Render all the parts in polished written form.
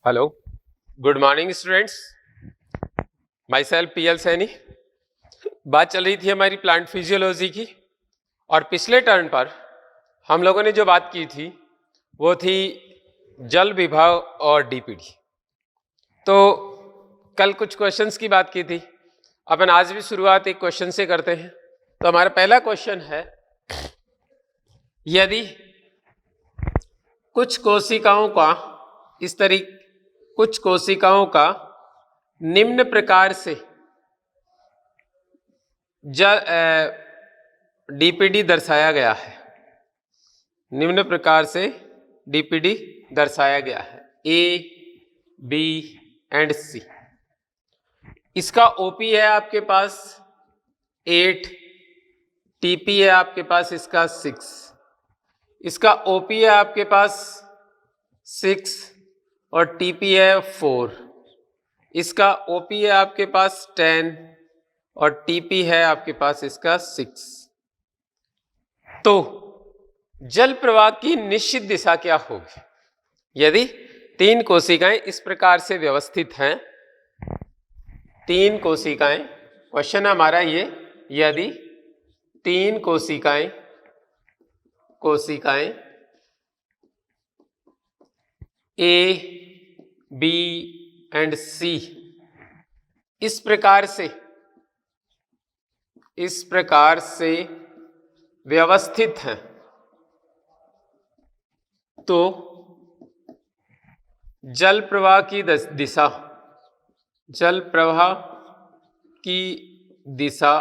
Hello, good morning students. My self PL Saini. बात चल रही थी हमारी प्लांट फिजियोलॉजी की, और पिछले टर्न पर हम लोगों ने जो बात की थी वो थी जल विभाग और DPD। तो कल कुछ क्वेश्चंस की बात की थी, अपन आज भी शुरुआत एक क्वेश्चन से करते हैं। तो हमारा पहला क्वेश्चन है, यदि कुछ कोशिकाओं का निम्न प्रकार से DPD दर्शाया गया है, निम्न प्रकार से DPD दर्शाया गया है A, B एंड C। इसका OP है आपके पास 8, TP है आपके पास इसका 6, इसका OP है आपके पास 6 और TP है 4, इसका OP है आपके पास 10 और TP है आपके पास इसका 6। तो जल प्रवाह की निश्चित दिशा क्या होगी यदि 3 कोशिकाएं इस प्रकार से व्यवस्थित हैं। 3 कोशिकाएं, क्वेश्चन हमारा ये, यदि 3 कोशिकाएं A, B एंड C इस प्रकार से व्यवस्थित हैं, तो जल प्रवाह की दिशा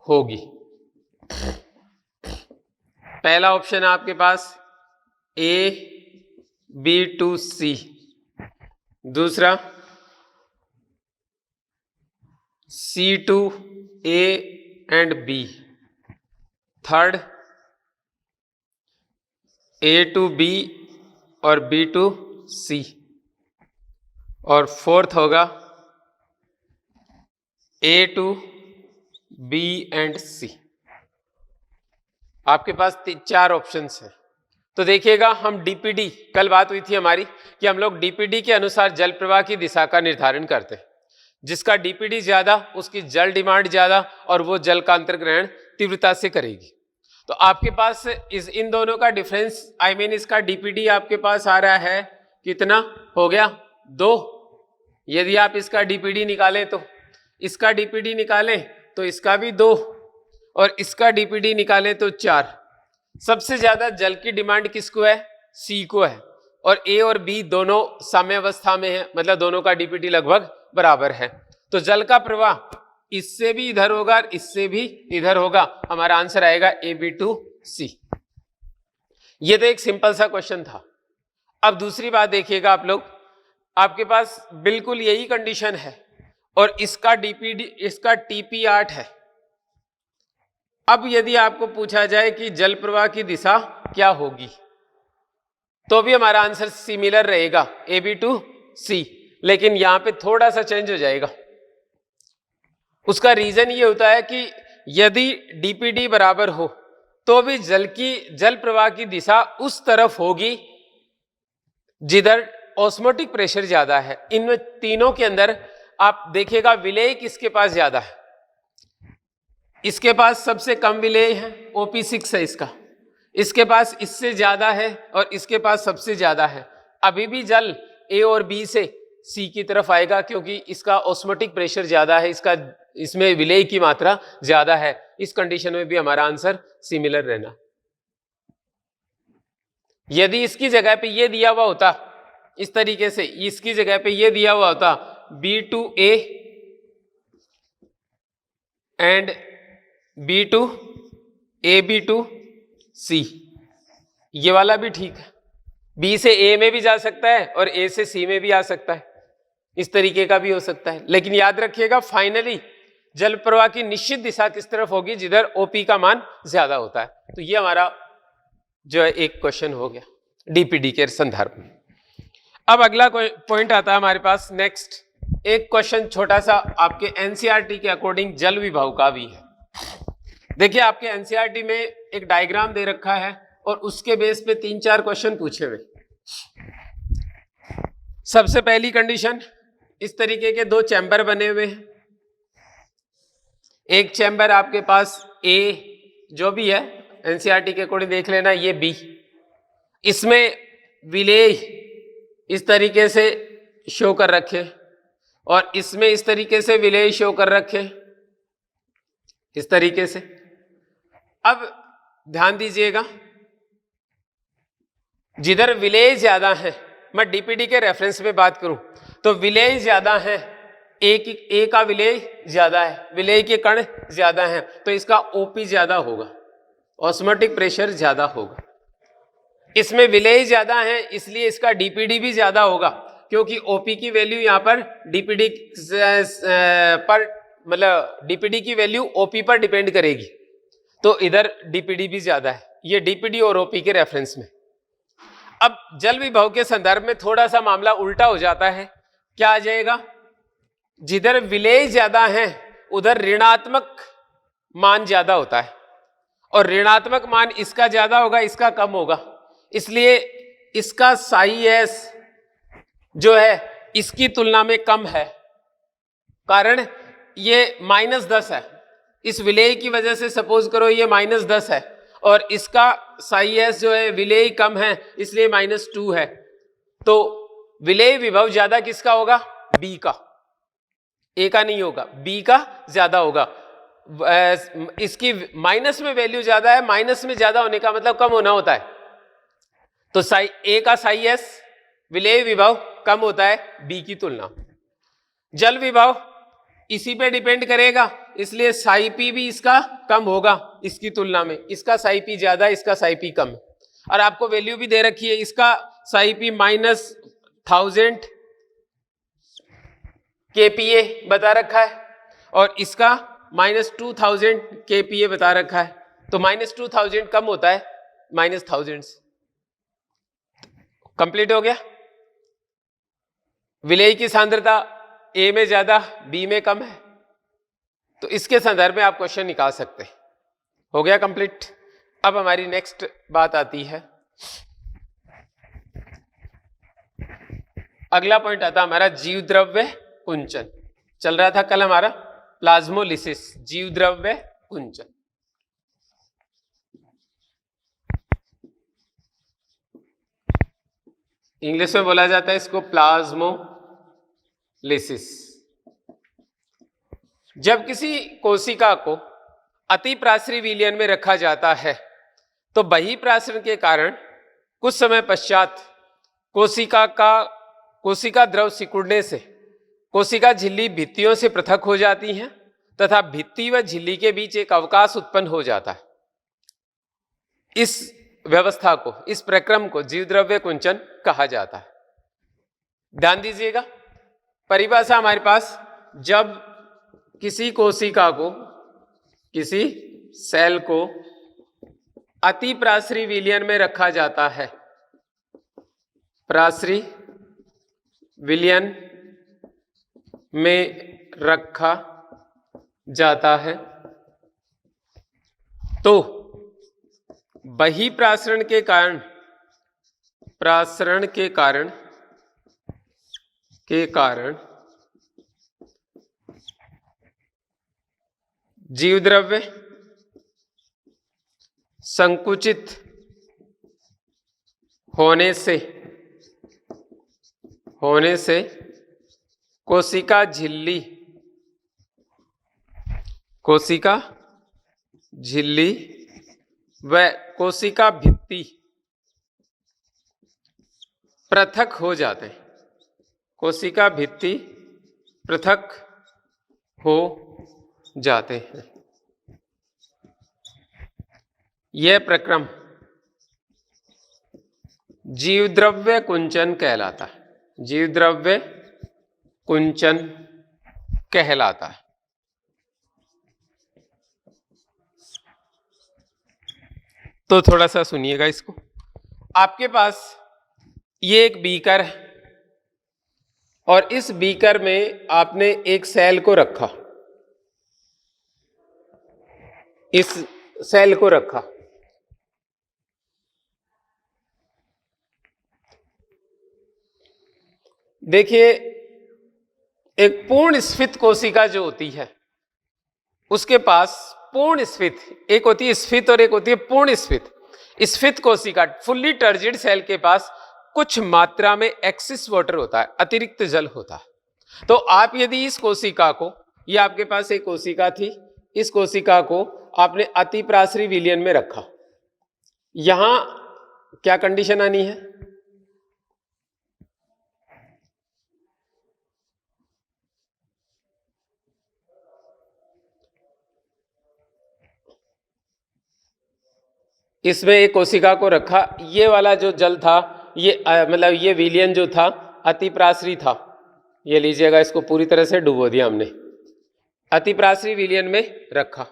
होगी। पहला ऑप्शन है आपके पास A, B to C, दूसरा C to A and B, third A to B और B to C, और फोर्थ होगा A to B and C। आपके पास 4 ऑप्शंस हैं। तो देखिएगा, हम DPD, कल बात हुई थी हमारी कि हम लोग DPD के अनुसार जल प्रवाह की दिशा का निर्धारण करते हैं। जिसका DPD ज्यादा उसकी जल डिमांड ज्यादा और वो जल का अंतर्ग्रहण तीव्रता से करेगी। तो आपके पास इन दोनों का डिफरेंस, इसका DPD आपके पास आ रहा है कितना हो गया 2। यदि आप इसका DPD निकालें तो इसका DPD निकालें तो इसका भी 2 और इसका DPD निकालें तो 4। सबसे ज्यादा जल की डिमांड किसको है? C को है, और A और B दोनों साम्यावस्था में है, मतलब दोनों का DPD लगभग बराबर है। तो जल का प्रवाह इससे भी इधर होगा और इससे भी इधर होगा। हमारा आंसर आएगा AB to C। ये तो एक सिंपल सा क्वेश्चन था। अब दूसरी बात देखिएगा आप लोग, आपके पास बिल्कुल यही कंडीशन है और इसका TP 8 है। अब यदि आपको पूछा जाए कि जल प्रवाह की दिशा क्या होगी, तो भी हमारा आंसर सिमिलर रहेगा AB to C, लेकिन यहां पे थोड़ा सा चेंज हो जाएगा। उसका रीजन ये होता है कि यदि DPD बराबर हो तो भी जल प्रवाह की दिशा उस तरफ होगी जिधर ऑस्मोटिक प्रेशर ज्यादा है। इन तीनों के अंदर आप देखिएगा विलेय किसके पास ज्यादा है? इसके पास सबसे कम विलेय है, OP6 है इसके पास इससे ज्यादा है और इसके पास सबसे ज्यादा है। अभी भी जल A और B से C की तरफ आएगा क्योंकि इसका ऑस्मोटिक प्रेशर ज्यादा है, इसमें विलेय की मात्रा ज्यादा है। इस कंडीशन में भी हमारा आंसर सिमिलर रहना। यदि इसकी जगह पे ये दिया हुआ होता, इस तरीके से इसकी जगह पे ये दिया हुआ होता B to A and B to AB to C, ये वाला भी ठीक है। B से A में भी जा सकता है और A से C में भी आ सकता है, इस तरीके का भी हो सकता है। लेकिन याद रखिएगा, फाइनली जल प्रवाह की निश्चित दिशा किस तरफ होगी? जिधर OP का मान ज्यादा होता है। तो ये हमारा जो है एक क्वेश्चन हो गया DPD के संदर्भ में। अब अगला पॉइंट आता है हमारे पास नेक्स्ट, एक क्वेश्चन छोटा सा आपके NCERT के अकॉर्डिंग जल विभाग का भी है। देखिए, आपके NCERT में एक डायग्राम दे रखा है और उसके बेस पे 3-4 क्वेश्चन पूछे हुए। सबसे पहली कंडीशन, इस तरीके के दो चैम्बर बने हुए हैं। एक चैम्बर आपके पास ए जो भी है, एनसीईआरटी के अकॉर्डिंग देख लेना, ये बी, इसमें विलेय इस तरीके से शो कर रखे और इसमें इस तरीके से विलेय शो कर रखे, इस तरीके से। अब ध्यान दीजिएगा, जिधर विलेय ज्यादा है, मैं डीपीडी के रेफरेंस में बात करूं तो विलेय ज्यादा है, ए का विलेय ज्यादा है, विलेय के कण ज्यादा है, तो इसका ओपी ज्यादा होगा, ऑस्मोटिक प्रेशर ज्यादा होगा। इसमें विलेय ज्यादा है इसलिए इसका डीपीडी भी ज्यादा होगा, क्योंकि ओपी की वैल्यू यहां पर डीपीडी पर, मतलब डीपीडी की वैल्यू ओपी पर डिपेंड करेगी, तो इधर डीपीडी भी ज्यादा है। ये डीपीडी और ओपी के रेफरेंस में। अब जल विभव के संदर्भ में थोड़ा सा मामला उल्टा हो जाता है। क्या आ जाएगा? जिधर विलेय ज्यादा है उधर ऋणात्मक मान ज्यादा होता है, और ऋणात्मक मान इसका ज्यादा होगा, इसका कम होगा, इसलिए इसका साई एस जो है इसकी तुलना में कम है। कारण ये -10 है, इस विलेय की वजह से सपोज करो ये -10 है, और इसका साई एस जो है विलेय कम है इसलिए -2 है, तो विलेय विभव ज्यादा किसका होगा? बी का, ए का नहीं होगा, बी का ज्यादा होगा। इसकी माइनस में वैल्यू ज्यादा है, माइनस में ज्यादा होने का मतलब कम होना होता है, तो ए का साई एस विलेय विभव कम होता है बी की तुलना। जल विभव इसी पे डिपेंड करेगा, इसलिए साई पी भी इसका कम होगा इसकी तुलना में, इसका साई पी ज्यादा, इसका साई पी कम। और आपको वैल्यू भी दे रखी है, इसका साई पी -1000 kPa बता रखा है और इसका -2000 kPa बता रखा है, तो -2000 कम होता है -1000 से। कंप्लीट हो गया। विलेय की सांद्रता ए में ज्यादा, बी में कम है, तो इसके संदर्भ में आप क्वेश्चन निकाल सकते हैं। हो गया कंप्लीट। अब हमारी नेक्स्ट बात आती है, अगला पॉइंट आता हमारा जीव द्रव्य कुंचन। चल रहा था कल हमारा प्लाज्मोलिसिस, जीव द्रव्य कुंचन। इंग्लिश में बोला जाता है इसको प्लाज्मोलिसिस। जब किसी कोशिका को अतिप्रासरी विलयन में रखा जाता है तो बहिप्रासरण के कारण कुछ समय पश्चात कोशिका द्रव सिकुड़ने से कोशिका झिल्ली भित्तियों से पृथक हो जाती हैं तथा भित्ति व झिल्ली के बीच एक अवकाश उत्पन्न हो जाता है। इस व्यवस्था को, इस प्रक्रम को जीवद्रव्य कुंचन कहा जाता है। ध्यान दीजिएगा, परिभाषा हमारे पास, जब किसी कोशिका को, किसी सेल को अतिप्रासरी विलयन में रखा जाता है, प्रासरी विलयन में रखा जाता है तो बहिप्रासरण के कारण जीवद्रव्य संकुचित होने से कोशिका झिल्ली व कोशिका भित्ति पृथक हो जाते हैं, कोशिका भित्ति पृथक हो जाते हैं। यह प्रक्रम जीवद्रव्य कुंचन कहलाता है, जीवद्रव्य कुंचन कहलाता है। तो थोड़ा सा सुनिएगा इसको। आपके पास ये एक बीकर है और इस बीकर में आपने एक सेल को रखा, इस सेल को रखा। देखिए, एक पूर्ण स्फीत कोशिका जो होती है उसके पास पूर्ण स्फीत, एक होती है स्फीत और एक होती है पूर्ण स्फीत। स्फीत कोशिका फुल्ली टर्जिड सेल के पास कुछ मात्रा में एक्सिस वाटर होता है, अतिरिक्त जल होता है। तो आप यदि इस कोशिका को, ये आपके पास एक कोशिका थी, इस कोशिका को आपने अतिप्रासरी विलयन में रखा, यहां क्या कंडीशन आनी है? इसमें एक कोशिका को रखा, ये वाला जो जल था, ये मतलब ये विलयन जो था अतिप्रासरी था, ये लीजिएगा, इसको पूरी तरह से डुबो दिया हमने, अतिप्रासरी विलयन में रखा।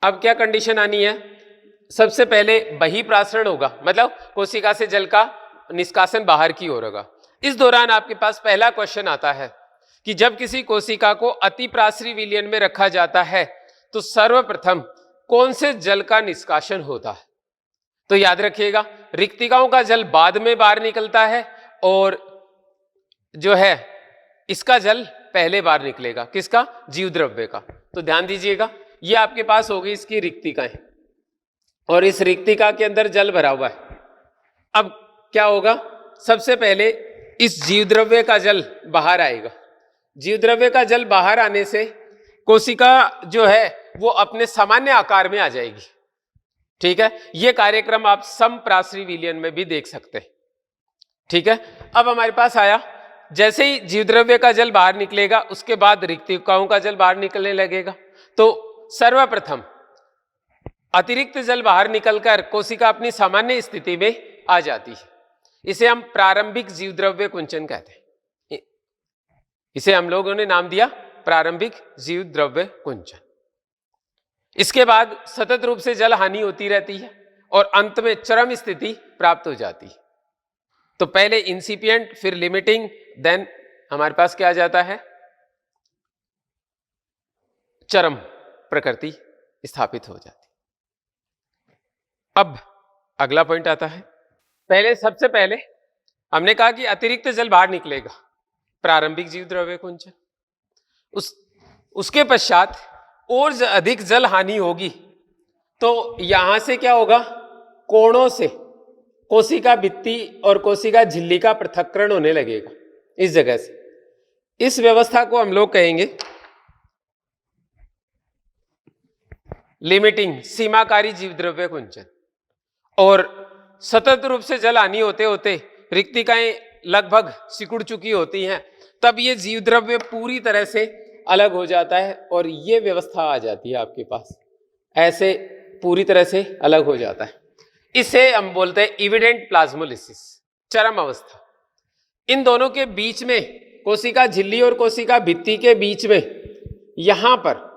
अब क्या कंडीशन आनी है? सबसे पहले बहिप्रासरण होगा, मतलब कोशिका से जल का निष्कासन बाहर की ओर होगा। इस दौरान आपके पास पहला क्वेश्चन आता है कि जब किसी कोशिका को अतिप्रासरी विलयन में रखा जाता है तो सर्वप्रथम कौन से जल का निष्कासन होता है? तो याद रखिएगा, रिक्तिकाओं का जल बाद में बाहर निकलता है और जो है इसका जल पहले बाहर निकलेगा। किसका? जीव द्रव्य का। तो ध्यान दीजिएगा, ये आपके पास होगी इसकी रिक्तिकाएं और इस रिक्तिका के अंदर जल भरा हुआ है। अब क्या होगा? सबसे पहले इस जीव द्रव्य का जल बाहर आएगा। जीव द्रव्य का जल बाहर आने से कोशिका जो है वो अपने सामान्य आकार में आ जाएगी। ठीक है, ये कार्यक्रम आप समप्रासरी विलयन में भी देख सकते हैं। ठीक है, अब हमारे पास आया, जैसे ही जीव द्रव्य का जल बाहर निकलेगा उसके बाद रिक्तिकाओं का जल बाहर निकलने लगेगा। तो सर्वप्रथम अतिरिक्त जल बाहर निकलकर कोशिका अपनी सामान्य स्थिति में आ जाती है। इसे हम प्रारंभिक जीव द्रव्य कुंचन कहते हैं। इसे हम लोगों ने नाम दिया प्रारंभिक जीव द्रव्य कुंचन। इसके बाद सतत रूप से जल हानि होती रहती है और अंत में चरम स्थिति प्राप्त हो जाती है। तो पहले इंसिपिएंट, फिर लिमिटिंग, देन हमारे पास क्या आ जाता है? चरम प्रकृति स्थापित हो जाती। अब अगला पॉइंट आता है, सबसे पहले हमने कहा कि अतिरिक्त जल बाहर निकलेगा, प्रारंभिक जीव द्रव्य कुंचन। उसके पश्चात और अधिक जल हानि होगी तो यहां से क्या होगा? कोणों से कोशिका भित्ति और कोशिका झिल्ली का पृथक्करण होने लगेगा इस जगह से। इस व्यवस्था को हम लोग कहेंगे लिमिटिंग, सीमाकारी जीव द्रव्य कुंचन। और सतत रूप से जल हानि होते होते रिक्तिकाएं लगभग सिकुड़ चुकी होती हैं, तब ये जीव द्रव्य पूरी तरह से अलग हो जाता है और ये व्यवस्था आ जाती है आपके पास, ऐसे पूरी तरह से अलग हो जाता है। इसे हम बोलते हैं इविडेंट प्लाज्मोलिसिस, चरम अवस्था। इन दोनों के बीच में, कोशिका झिल्ली और कोशिका भित्ति के बीच में, यहां पर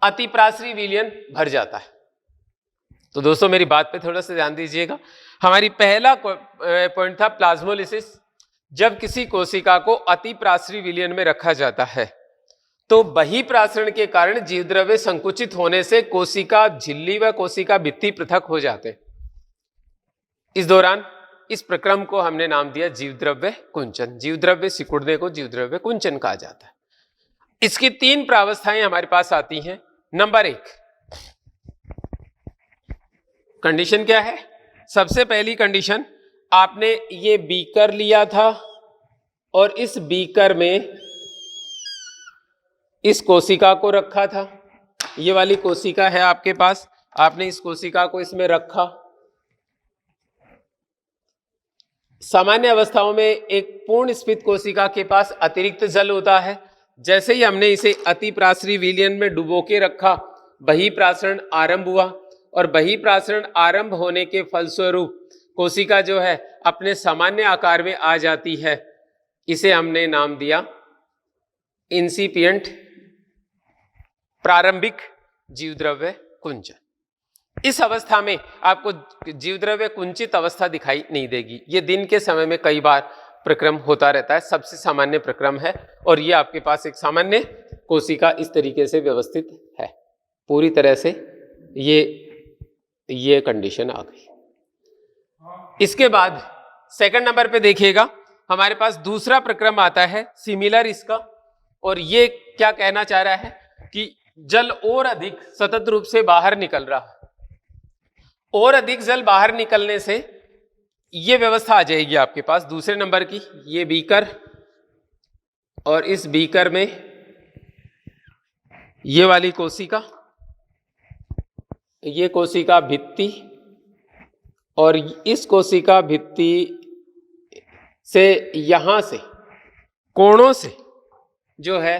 अतिप्रासरी विलयन भर जाता है। तो दोस्तों मेरी बात पे थोड़ा सा ध्यान दीजिएगा। हमारी पहला पॉइंट था प्लाज्मोलिसिस। जब किसी कोशिका को अतिप्रासरी विलयन में रखा जाता है तो बहिप्रासरण के कारण जीव द्रव्य संकुचित होने से कोशिका झिल्ली व कोशिका भित्ति पृथक हो जाते हैं। इस दौरान इस प्रक्रम को हमने नाम दिया जीव द्रव्य कुंचन। जीव द्रव्य सिकुड़ने को जीव द्रव्य कुंचन कहा जाता है। इसकी 3 प्रावस्थाएं हमारे पास आती हैं। नंबर 1, कंडीशन क्या है? सबसे पहली कंडीशन, आपने ये बीकर लिया था और इस बीकर में इस कोशिका को रखा था। ये वाली कोशिका है आपके पास, आपने इस कोशिका को इसमें रखा। सामान्य अवस्थाओं में एक पूर्ण स्फीत कोशिका के पास अतिरिक्त जल होता है। जैसे ही हमने इसे अतिप्रासरी विलयन में डुबो के रखा, बहिप्रासरण आरंभ हुआ और बहिप्रासरण आरंभ होने के फलस्वरूप कोशिका जो है अपने सामान्य आकार में आ जाती है। इसे हमने नाम दिया इंसिपिएंट प्रारंभिक जीवद्रव्य कुंचन। इस अवस्था में आपको जीवद्रव्य कुंचित अवस्था दिखाई नहीं देगी। ये दिन के समय में कई बार प्रक्रम होता रहता है, सबसे सामान्य प्रक्रम है। और ये आपके पास एक सामान्य कोशिका इस तरीके से व्यवस्थित है, पूरी तरह से ये कंडीशन आ गई। इसके बाद सेकंड नंबर पे देखिएगा, हमारे पास दूसरा प्रक्रम आता है सिमिलर इसका, और ये क्या कहना चाह रहा है कि जल और अधिक सतत रूप से बाहर निकल रहा है, और अधिक जल बाहर निकलने से ये व्यवस्था आ जाएगी आपके पास दूसरे नंबर की। ये बीकर, और इस बीकर में ये वाली कोशिका, ये कोशिका भित्ति, और इस कोशिका भित्ति से यहां से कोणों से जो है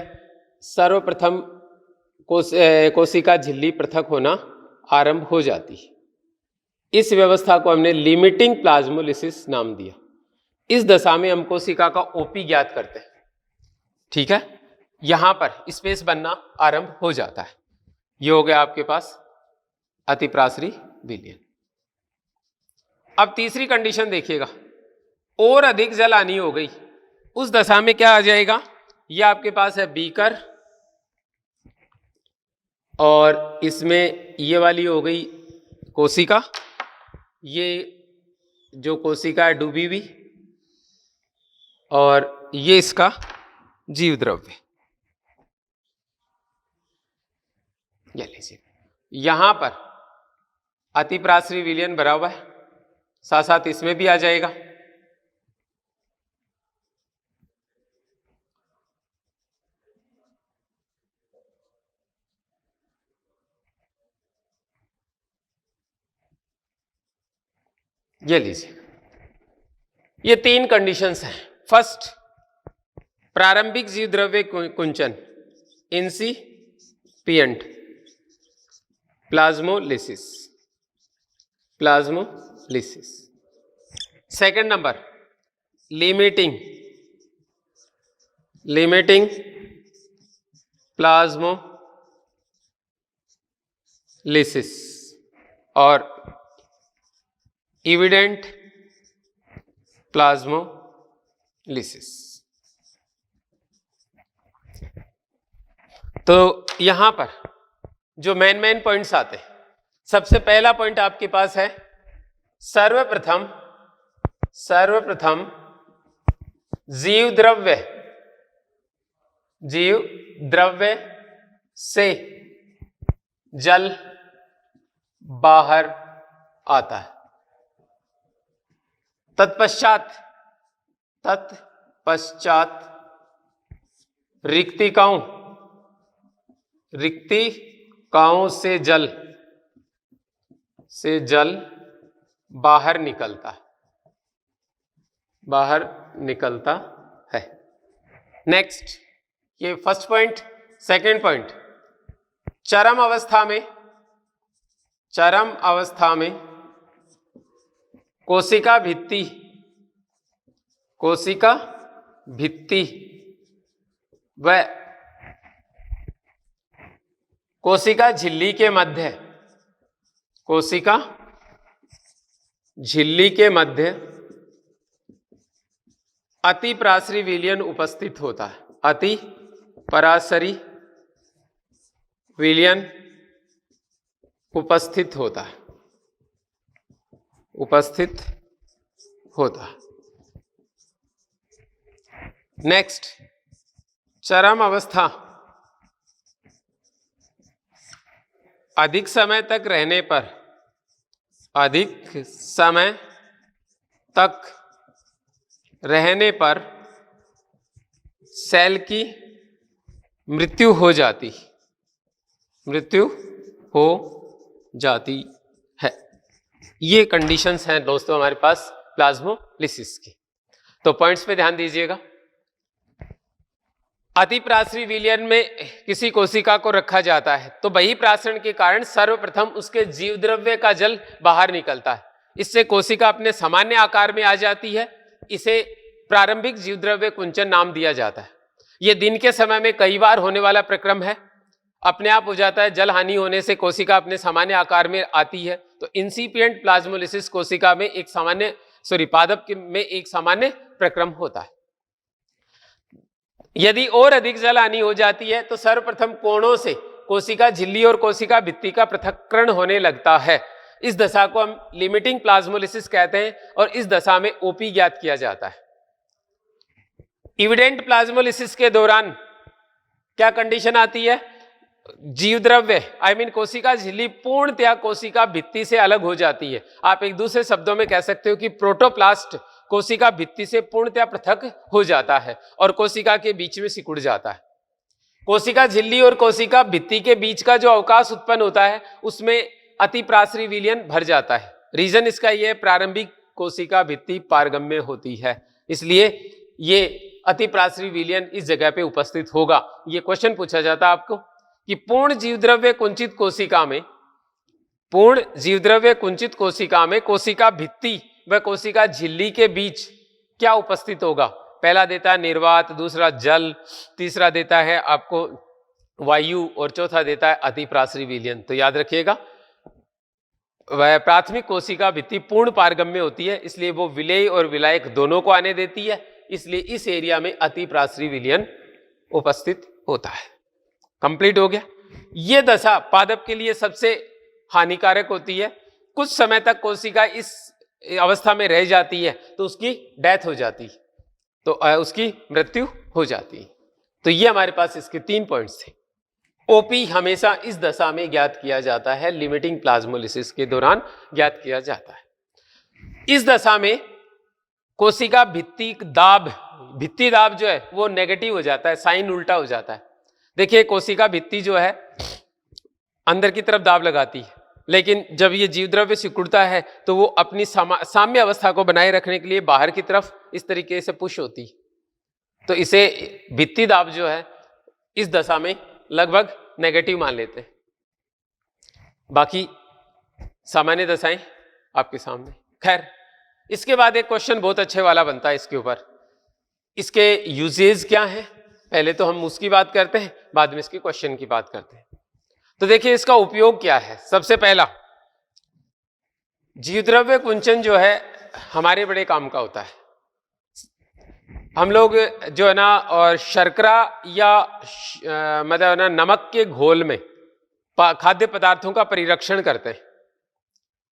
सर्वप्रथम कोशिका झिल्ली पृथक होना आरंभ हो जाती है। इस व्यवस्था को हमने लिमिटिंग प्लाज्मोलिसिस नाम दिया। इस दशा में हम कोशिका का ओपी ज्ञात करते हैं। ठीक है, यहां पर स्पेस बनना आरंभ हो जाता है। ये हो गया आपके पास अतिप्रासरी विलयन। अब तीसरी कंडीशन देखिएगा, और अधिक जल हानि हो गई, उस दशा में क्या आ जाएगा, ये आपके पास है बीकर, और इसमें ये वाली हो गई कोशिका, ये जो कोशिका है डूबी हुई, और ये इसका जीव द्रव्य। ये लीजिए, यहां पर अतिप्रासरी विलयन भरा हुआ है, साथ साथ इसमें भी आ जाएगा। ये लीजिए, ये तीन कंडीशंस हैं। फर्स्ट, प्रारंभिक जीव द्रव्य कुंचन, incipient plasmolysis, plasmolysis. Second number, limiting plasmolysis, और इविडेंट प्लाज्मोलिसिस। तो यहां पर जो मेन पॉइंट्स आते हैं, सबसे पहला पॉइंट आपके पास है सर्वप्रथम जीव द्रव्य से जल बाहर आता है। तत्पश्चात रिक्तिकाओं से जल बाहर निकलता है। नेक्स्ट, ये फर्स्ट पॉइंट। सेकंड पॉइंट, चरम अवस्था में कोशिका भित्ति व कोशिका झिल्ली के मध्य अतिप्रासरी विलयन उपस्थित होता है। अतिपरासरी विलयन उपस्थित होता है। नेक्स्ट, चरम अवस्था अधिक समय तक रहने पर सेल की मृत्यु हो जाती है। ये कंडीशंस हैं दोस्तों हमारे पास प्लाज्मोलिसिस की। तो पॉइंट्स पे ध्यान दीजिएगा। अतिप्रासरी विलयन में किसी कोशिका को रखा जाता है तो बहिःप्रासरण के कारण सर्वप्रथम उसके जीव द्रव्य का जल बाहर निकलता है। इससे कोशिका अपने सामान्य आकार में आ जाती है। इसे प्रारंभिक जीव द्रव्य कुंचन नाम दिया जाता है। यह दिन के समय में कई बार होने वाला प्रक्रम है। अपने आप हो जाता है, जल हानि होने से कोशिका अपने सामान्य आकार में आती है। तो इंसिपिएंट प्लाज्मोलिसिस कोशिका में पादप में एक सामान्य प्रक्रम होता है। यदि और अधिक जल हानि हो जाती है तो सर्वप्रथम कोणों से कोशिका झिल्ली और कोशिका भित्ति का पृथक्करण होने लगता है। इस दशा को हम लिमिटिंग प्लाज्मोलिसिस कहते हैं और इस दशा में ओपी ज्ञात किया जाता है। इविडेंट प्लाज्मोलिसिस के दौरान क्या कंडीशन आती है? जीव द्रव्य कोशिका झिल्ली पूर्णतया कोशिका भित्ति से अलग हो जाती है। आप एक दूसरे शब्दों में कह सकते हो कि प्रोटोप्लास्ट कोशिका भित्ति से पूर्णतया पृथक हो जाता है और कोशिका के बीच में सिकुड़ जाता है। कोशिका झिल्ली और कोशिका भित्ति के बीच का जो अवकाश उत्पन्न होता है उसमें अतिप्रासरी विलयन भर जाता है। रीजन इसका यह प्रारंभिक कोशिका भित्ति पारगम्य होती है, इसलिए ये अतिप्रासरी विलयन इस जगह पे उपस्थित होगा। ये क्वेश्चन पूछा जाता है आपको कि पूर्ण जीवद्रव्य कुंचित कोशिका में कोशिका भित्ति व कोशिका झिल्ली के बीच क्या उपस्थित होगा? पहला देता है निर्वात, दूसरा जल, तीसरा देता है आपको वायु और चौथा देता है अतिप्रासरी विलयन। तो याद रखिएगा, वह प्राथमिक कोशिका भित्ति पूर्ण पारगम्य होती है, इसलिए वो विलेय और विलायक दोनों को आने देती है, इसलिए इस एरिया में अतिप्रासरी विलयन उपस्थित होता है। कंप्लीट हो गया। ये दशा पादप के लिए सबसे हानिकारक होती है। कुछ समय तक कोशिका इस अवस्था में रह जाती है तो उसकी डेथ हो जाती है, तो उसकी मृत्यु हो जाती है। तो ये हमारे पास इसके 3 पॉइंट्स थे। ओपी हमेशा इस दशा में ज्ञात किया जाता है, लिमिटिंग प्लाज्मोलिसिस के दौरान ज्ञात किया जाता है। इस दशा में कोशिका भित्ति दाब जो है वो नेगेटिव हो जाता है, साइन उल्टा हो जाता है। देखिए, कोशिका भित्ति जो है अंदर की तरफ दाब लगाती है, लेकिन जब ये जीवद्रव्य सिकुड़ता है तो वो अपनी साम्य अवस्था को बनाए रखने के लिए बाहर की तरफ इस तरीके से पुश होती है। तो इसे भित्ति दाब जो है इस दशा में लगभग नेगेटिव मान लेते हैं। बाकी सामान्य दशाएं आपके सामने। खैर, इसके बाद एक क्वेश्चन बहुत अच्छे वाला बनता है इसके ऊपर, इसके यूजेज क्या हैं? पहले तो हम उसकी बात करते हैं, बाद में इसके क्वेश्चन की बात करते हैं। तो देखिए, इसका उपयोग क्या है। सबसे पहला, जीवद्रव्य कुंचन जो है हमारे बड़े काम का होता है। हम लोग जो है ना, और शर्करा या मतलब ना नमक के घोल में खाद्य पदार्थों का परिरक्षण करते हैं।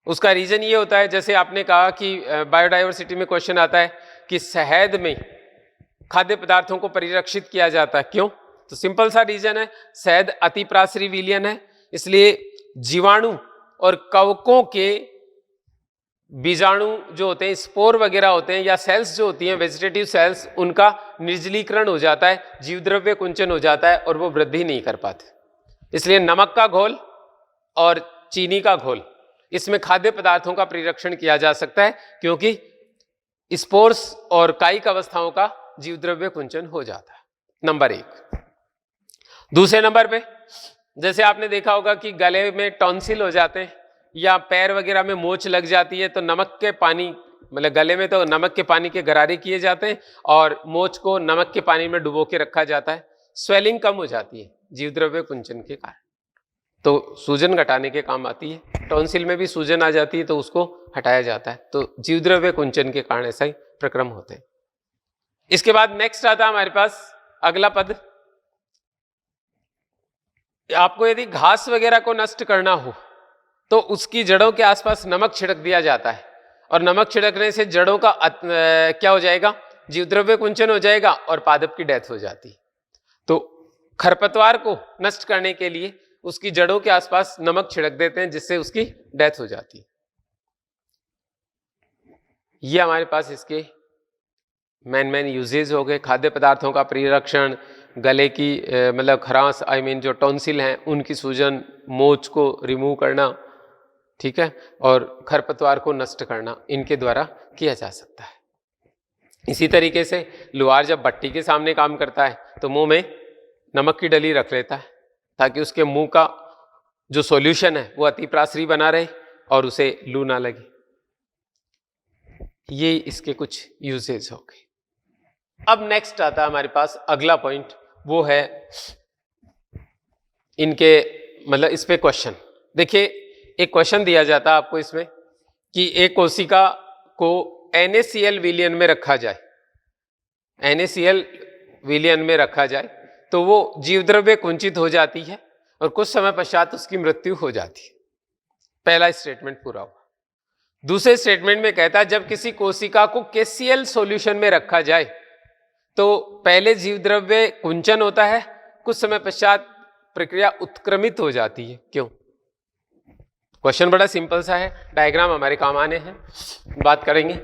उसका रीजन ये होता है, जैसे आपने कहा कि बायोडाइवर्सिटी में क्वेश्चन आता है कि शहद में खाद्य पदार्थों को परिरक्षित किया जाता है। क्यों? तो सिंपल सा रीजन है, शहद अतिप्रासरी विलयन है, इसलिए जीवाणु और कवकों के बीजाणु जो होते हैं, स्पोर वगैरह होते हैं, या सेल्स जो होती हैं वेजिटेटिव सेल्स, उनका निर्जलीकरण हो जाता है, जीवद्रव्य कुंचन हो जाता है और वो वृद्धि नहीं कर पाते। इसलिए नमक का घोल और चीनी का घोल, इसमें खाद्य पदार्थों का परिरक्षण किया जा सकता है, क्योंकि स्पोर्स और कायिक अवस्थाओं का जीवद्रव्य कुंचन हो जाता है। नंबर 1। दूसरे नंबर पे, जैसे आपने देखा होगा कि गले में टॉन्सिल हो जाते हैं या पैर वगैरह में मोच लग जाती है, तो नमक के पानी, मतलब गले में तो नमक के पानी के गरारे किए जाते हैं और मोच को नमक के पानी में डुबो के रखा जाता है। स्वेलिंग कम हो जाती है जीवद्रव्य कुंचन के कारण, तो सूजन घटाने के काम आती है। टॉन्सिल में भी सूजन आ जाती है तो उसको हटाया जाता है। तो जीवद्रव्य कुंचन के कारण ऐसा ही प्रक्रम होते हैं। इसके बाद नेक्स्ट आता है हमारे पास अगला पद। आपको यदि घास वगैरह को नष्ट करना हो तो उसकी जड़ों के आसपास नमक छिड़क दिया जाता है, और नमक छिड़कने से जड़ों का क्या हो जाएगा? जीवद्रव्य कुंचन हो जाएगा और पादप की डेथ हो जाती। तो खरपतवार को नष्ट करने के लिए उसकी जड़ों के आसपास नमक छिड़क देते हैं, जिससे उसकी डेथ हो जाती है। ये हमारे पास इसके मेन यूजेज हो गए। खाद्य पदार्थों का परिरक्षण, गले की मतलब खरांश जो टॉन्सिल हैं उनकी सूजन, मोच को रिमूव करना, ठीक है, और खरपतवार को नष्ट करना, इनके द्वारा किया जा सकता है। इसी तरीके से लुहार जब भट्टी के सामने काम करता है तो मुंह में नमक की डली रख लेता है, ताकि उसके मुंह का जो सॉल्यूशन है वो अतिप्रासरी बना रहे और उसे लू ना लगे। ये इसके कुछ यूजेज हो गए। अब नेक्स्ट आता है हमारे पास अगला पॉइंट, वो है इनके मतलब इस पे क्वेश्चन। देखिए, एक क्वेश्चन दिया जाता है आपको इसमें कि एक कोशिका को NaCl विलयन में रखा जाए, NaCl विलयन में रखा जाए तो वो जीवद्रव्य कुंचित हो जाती है और कुछ समय पश्चात उसकी मृत्यु हो जाती है। पहला स्टेटमेंट पूरा हुआ। दूसरे स्टेटमेंट में कहता है जब किसी कोशिका को KCl सॉल्यूशन में रखा जाए तो पहले जीव द्रव्य कुंचन होता है, कुछ समय पश्चात प्रक्रिया उत्क्रमित हो जाती है। क्यों? क्वेश्चन बड़ा सिंपल सा है, डायग्राम हमारे काम आने हैं, बात करेंगे।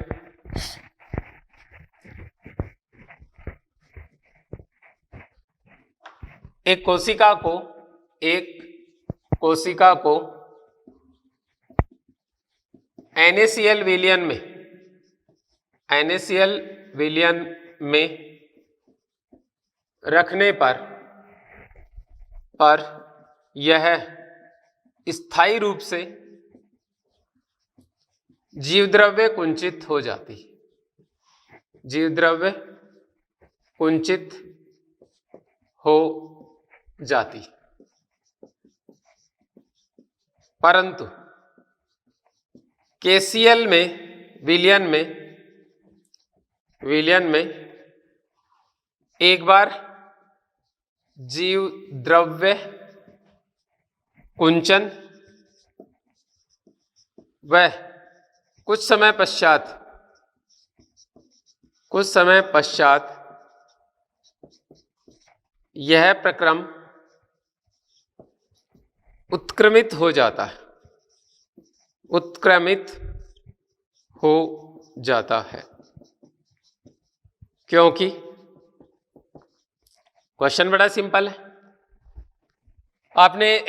एक कोशिका को NaCl विलयन में रखने पर यह स्थायी रूप से जीवद्रव्य कुंचित हो जाती है। जीवद्रव्य कुंचित हो जाती, परंतु KCl में विलयन में एक बार जीव द्रव्य कुंचन व कुछ समय पश्चात यह प्रक्रम उत्क्रमित हो जाता है, क्योंकि क्वेश्चन बड़ा सिंपल है। आपने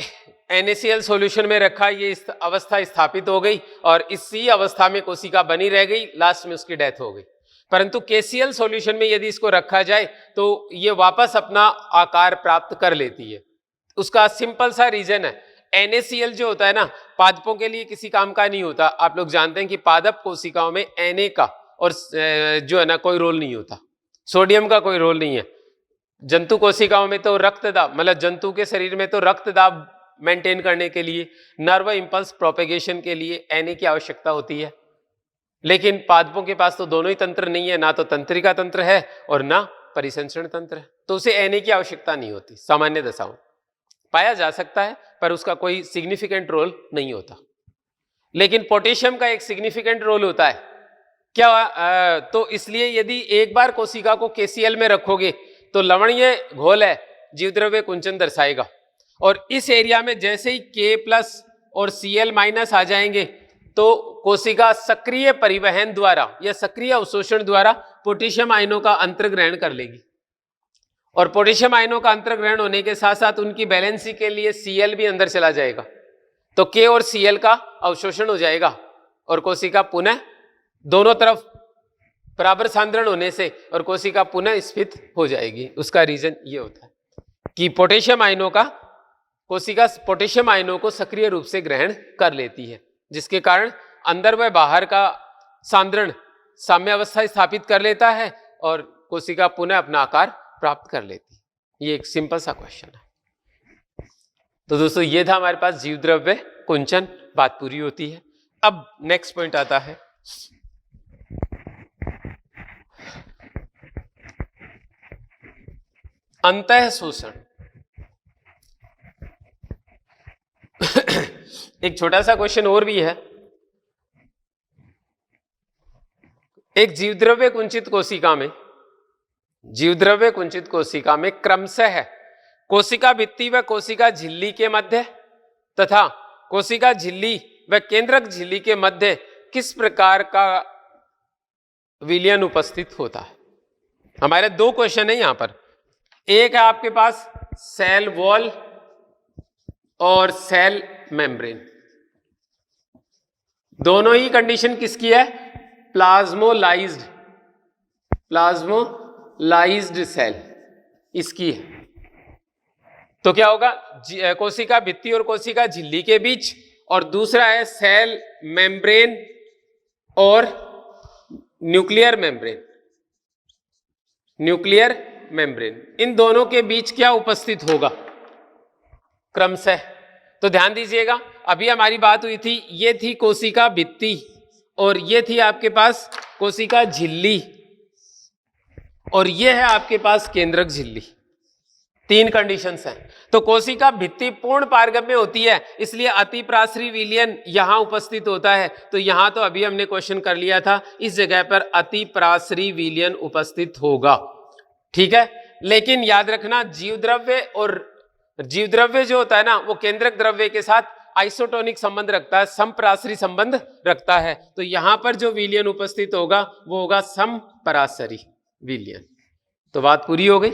NaCl सॉल्यूशन में रखा, ये अवस्था स्थापित हो गई और इसी अवस्था में कोशिका बनी रह गई, लास्ट में उसकी डेथ हो गई। परंतु KCl सॉल्यूशन में यदि इसको रखा जाए तो ये वापस अपना आकार प्राप्त कर लेती है। उसका सिंपल सा रीजन है, NaCl जो होता है ना, पादपों के लिए किसी काम का नहीं होता। आप लोग जानते हैं कि पादप कोशिकाओं में Na का और जो है ना कोई रोल नहीं होता, सोडियम का कोई रोल नहीं है। जंतु कोशिकाओं में तो रक्तदाब, मतलब जंतु के शरीर में तो रक्तदाब मेंटेन करने के लिए, नर्व इंपल्स प्रोपेगेशन के लिए Na की आवश्यकता होती है। लेकिन पादपों के पास तो दोनों ही तंत्र नहीं है, ना तो तंत्रिका तंत्र है और ना परिसंचरण तंत्र है, तो उसे Na की आवश्यकता नहीं होती। सामान्य दशाओं पाया जा सकता है पर उसका कोई सिग्निफिकेंट रोल नहीं होता। लेकिन पोटेशियम का एक सिग्निफिकेंट रोल होता है क्या? तो इसलिए यदि एक बार कोशिका को KCl में रखोगे तो लवणीय घोल है, जीवद्रव्य कुंचन दर्शाएगा। और इस एरिया में जैसे ही K+ और Cl- आ जाएंगे तो कोशिका सक्रिय परिवहन द्वारा या सक्रिय अवशोषण द्वारा पोटेशियम आयनों का अंतर्ग्रहण कर लेगी। और पोटेशियम आयनों का अंतर्ग्रहण होने के साथ साथ उनकी बैलेंसी के लिए Cl भी अंदर चला जाएगा, तो K और Cl का अवशोषण हो जाएगा और कोशिका पुनः दोनों तरफ बराबर सांद्रण होने से और कोशिका पुनः स्फीत हो जाएगी। उसका रीजन ये होता है कि कोशिका पोटेशियम आयनों को सक्रिय रूप से ग्रहण कर लेती है, जिसके कारण अंदर व बाहर का सांद्रण साम्यावस्था स्थापित कर लेता है और कोशिका पुनः अपना आकार प्राप्त कर लेती है। ये एक सिंपल सा क्वेश्चन है। तो दोस्तों ये था हमारे पास जीवद्रव्य कुंचन, बात पूरी होती है। अब नेक्स्ट पॉइंट आता है अंतः शोषण। एक छोटा सा क्वेश्चन और भी है। एक जीवद्रव्य कुंचित कोशिका में क्रमशः कोशिका भित्ति व कोशिका झिल्ली के मध्य तथा कोशिका झिल्ली व केंद्रक झिल्ली के मध्य किस प्रकार का विलयन उपस्थित होता है? हमारे दो क्वेश्चन है यहां पर। एक है आपके पास सेल वॉल और सेल मेम्ब्रेन, दोनों ही कंडीशन किसकी है? प्लाज्मोलाइज्ड सेल इसकी है। तो क्या होगा? कोशिका भित्ति और कोशिका झिल्ली के बीच, और दूसरा है सेल मेम्ब्रेन और न्यूक्लियर मेम्ब्रेन। इन दोनों के बीच क्या उपस्थित होगा क्रमशः? तो ध्यान दीजिएगा, अभी हमारी बात हुई थी, ये थी कोशिका भित्ति और ये थी आपके पास कोशिका झिल्ली और ये है आपके पास केंद्रक झिल्ली। तीन कंडीशंस हैं। तो कोशिका भित्ति पूर्ण पारगम्य होती है, इसलिए अतिप्रासरी विलयन यहां उपस्थित होता है। तो यहां तो अभी हमने क्वेश्चन कर लिया था, इस जगह पर अतिप्रासरी विलयन उपस्थित होगा। ठीक है। लेकिन याद रखना जीव द्रव्य जो होता है ना वो केंद्रक द्रव्य के साथ आइसोटोनिक संबंध रखता है, समपरासरी संबंध रखता है। तो यहां पर जो विलयन उपस्थित होगा वो होगा समपरासरी विलयन। तो बात पूरी हो गई।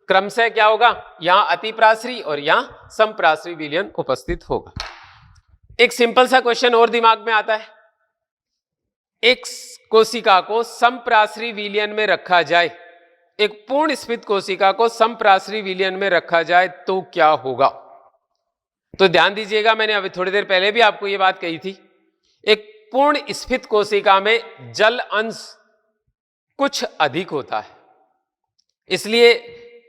क्रमशः क्या होगा, यहां अतिप्रासरी और यहां समपरासरी विलयन उपस्थित होगा। एक सिंपल सा क्वेश्चन और दिमाग में आता है, एक कोशिका को समपरासरी विलयन में रखा जाए, एक पूर्ण स्फीत कोशिका को समपरासरी विलयन में रखा जाए तो क्या होगा। तो ध्यान दीजिएगा, मैंने अभी थोड़ी देर पहले भी आपको यह बात कही थी। एक पूर्ण स्फीत कोशिका में जल अंश कुछ अधिक होता है, इसलिए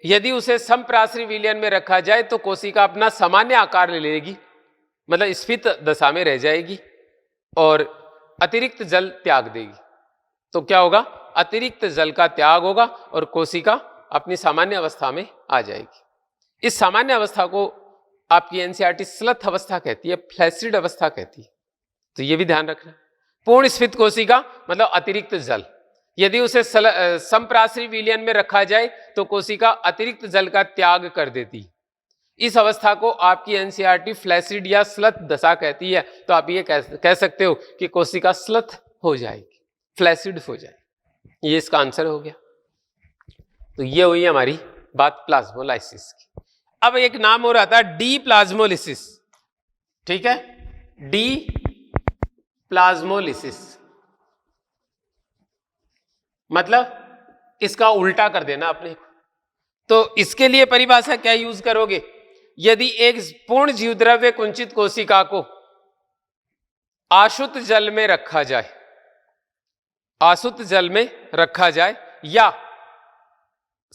यदि उसे समपरासरी विलयन में रखा जाए तो कोशिका अपना सामान्य आकार ले लेगी, मतलब स्फीत दशा में रह जाएगी और अतिरिक्त जल त्याग देगी। तो क्या होगा, अतिरिक्त जल का त्याग होगा और कोशिका अपनी सामान्य अवस्था में आ जाएगी। इस सामान्य अवस्था को आपकी एनसीईआरटी स्लथ अवस्था कहती है, फ्लैसिड अवस्था कहती है। तो यह भी ध्यान रखना, पूर्ण स्फीत कोशिका मतलब अतिरिक्त जल, यदि उसे समपरासरी विलयन में रखा जाए तो कोशिका अतिरिक्त जल का त्याग कर देती। इस अवस्था को आपकी एनसीईआरटी फ्लैसिड या स्लथ दशा कहती है। तो आप ये कह सकते हो कि कोशिका स्लथ हो जाएगी, फ्लैसिड हो जाएगी। ये इसका आंसर हो गया। तो ये हुई हमारी बात प्लाज्मोलाइसिस की। अब एक नाम और आता है डी प्लाज्मोलिसिस। ठीक है, डी प्लाज्मोलिसिस मतलब इसका उल्टा कर देना अपने को। तो इसके लिए परिभाषा क्या यूज करोगे, यदि एक पूर्ण जीवद्रव्य कुंचित कोशिका को आशुत जल में रखा जाए, आशुत जल में रखा जाए या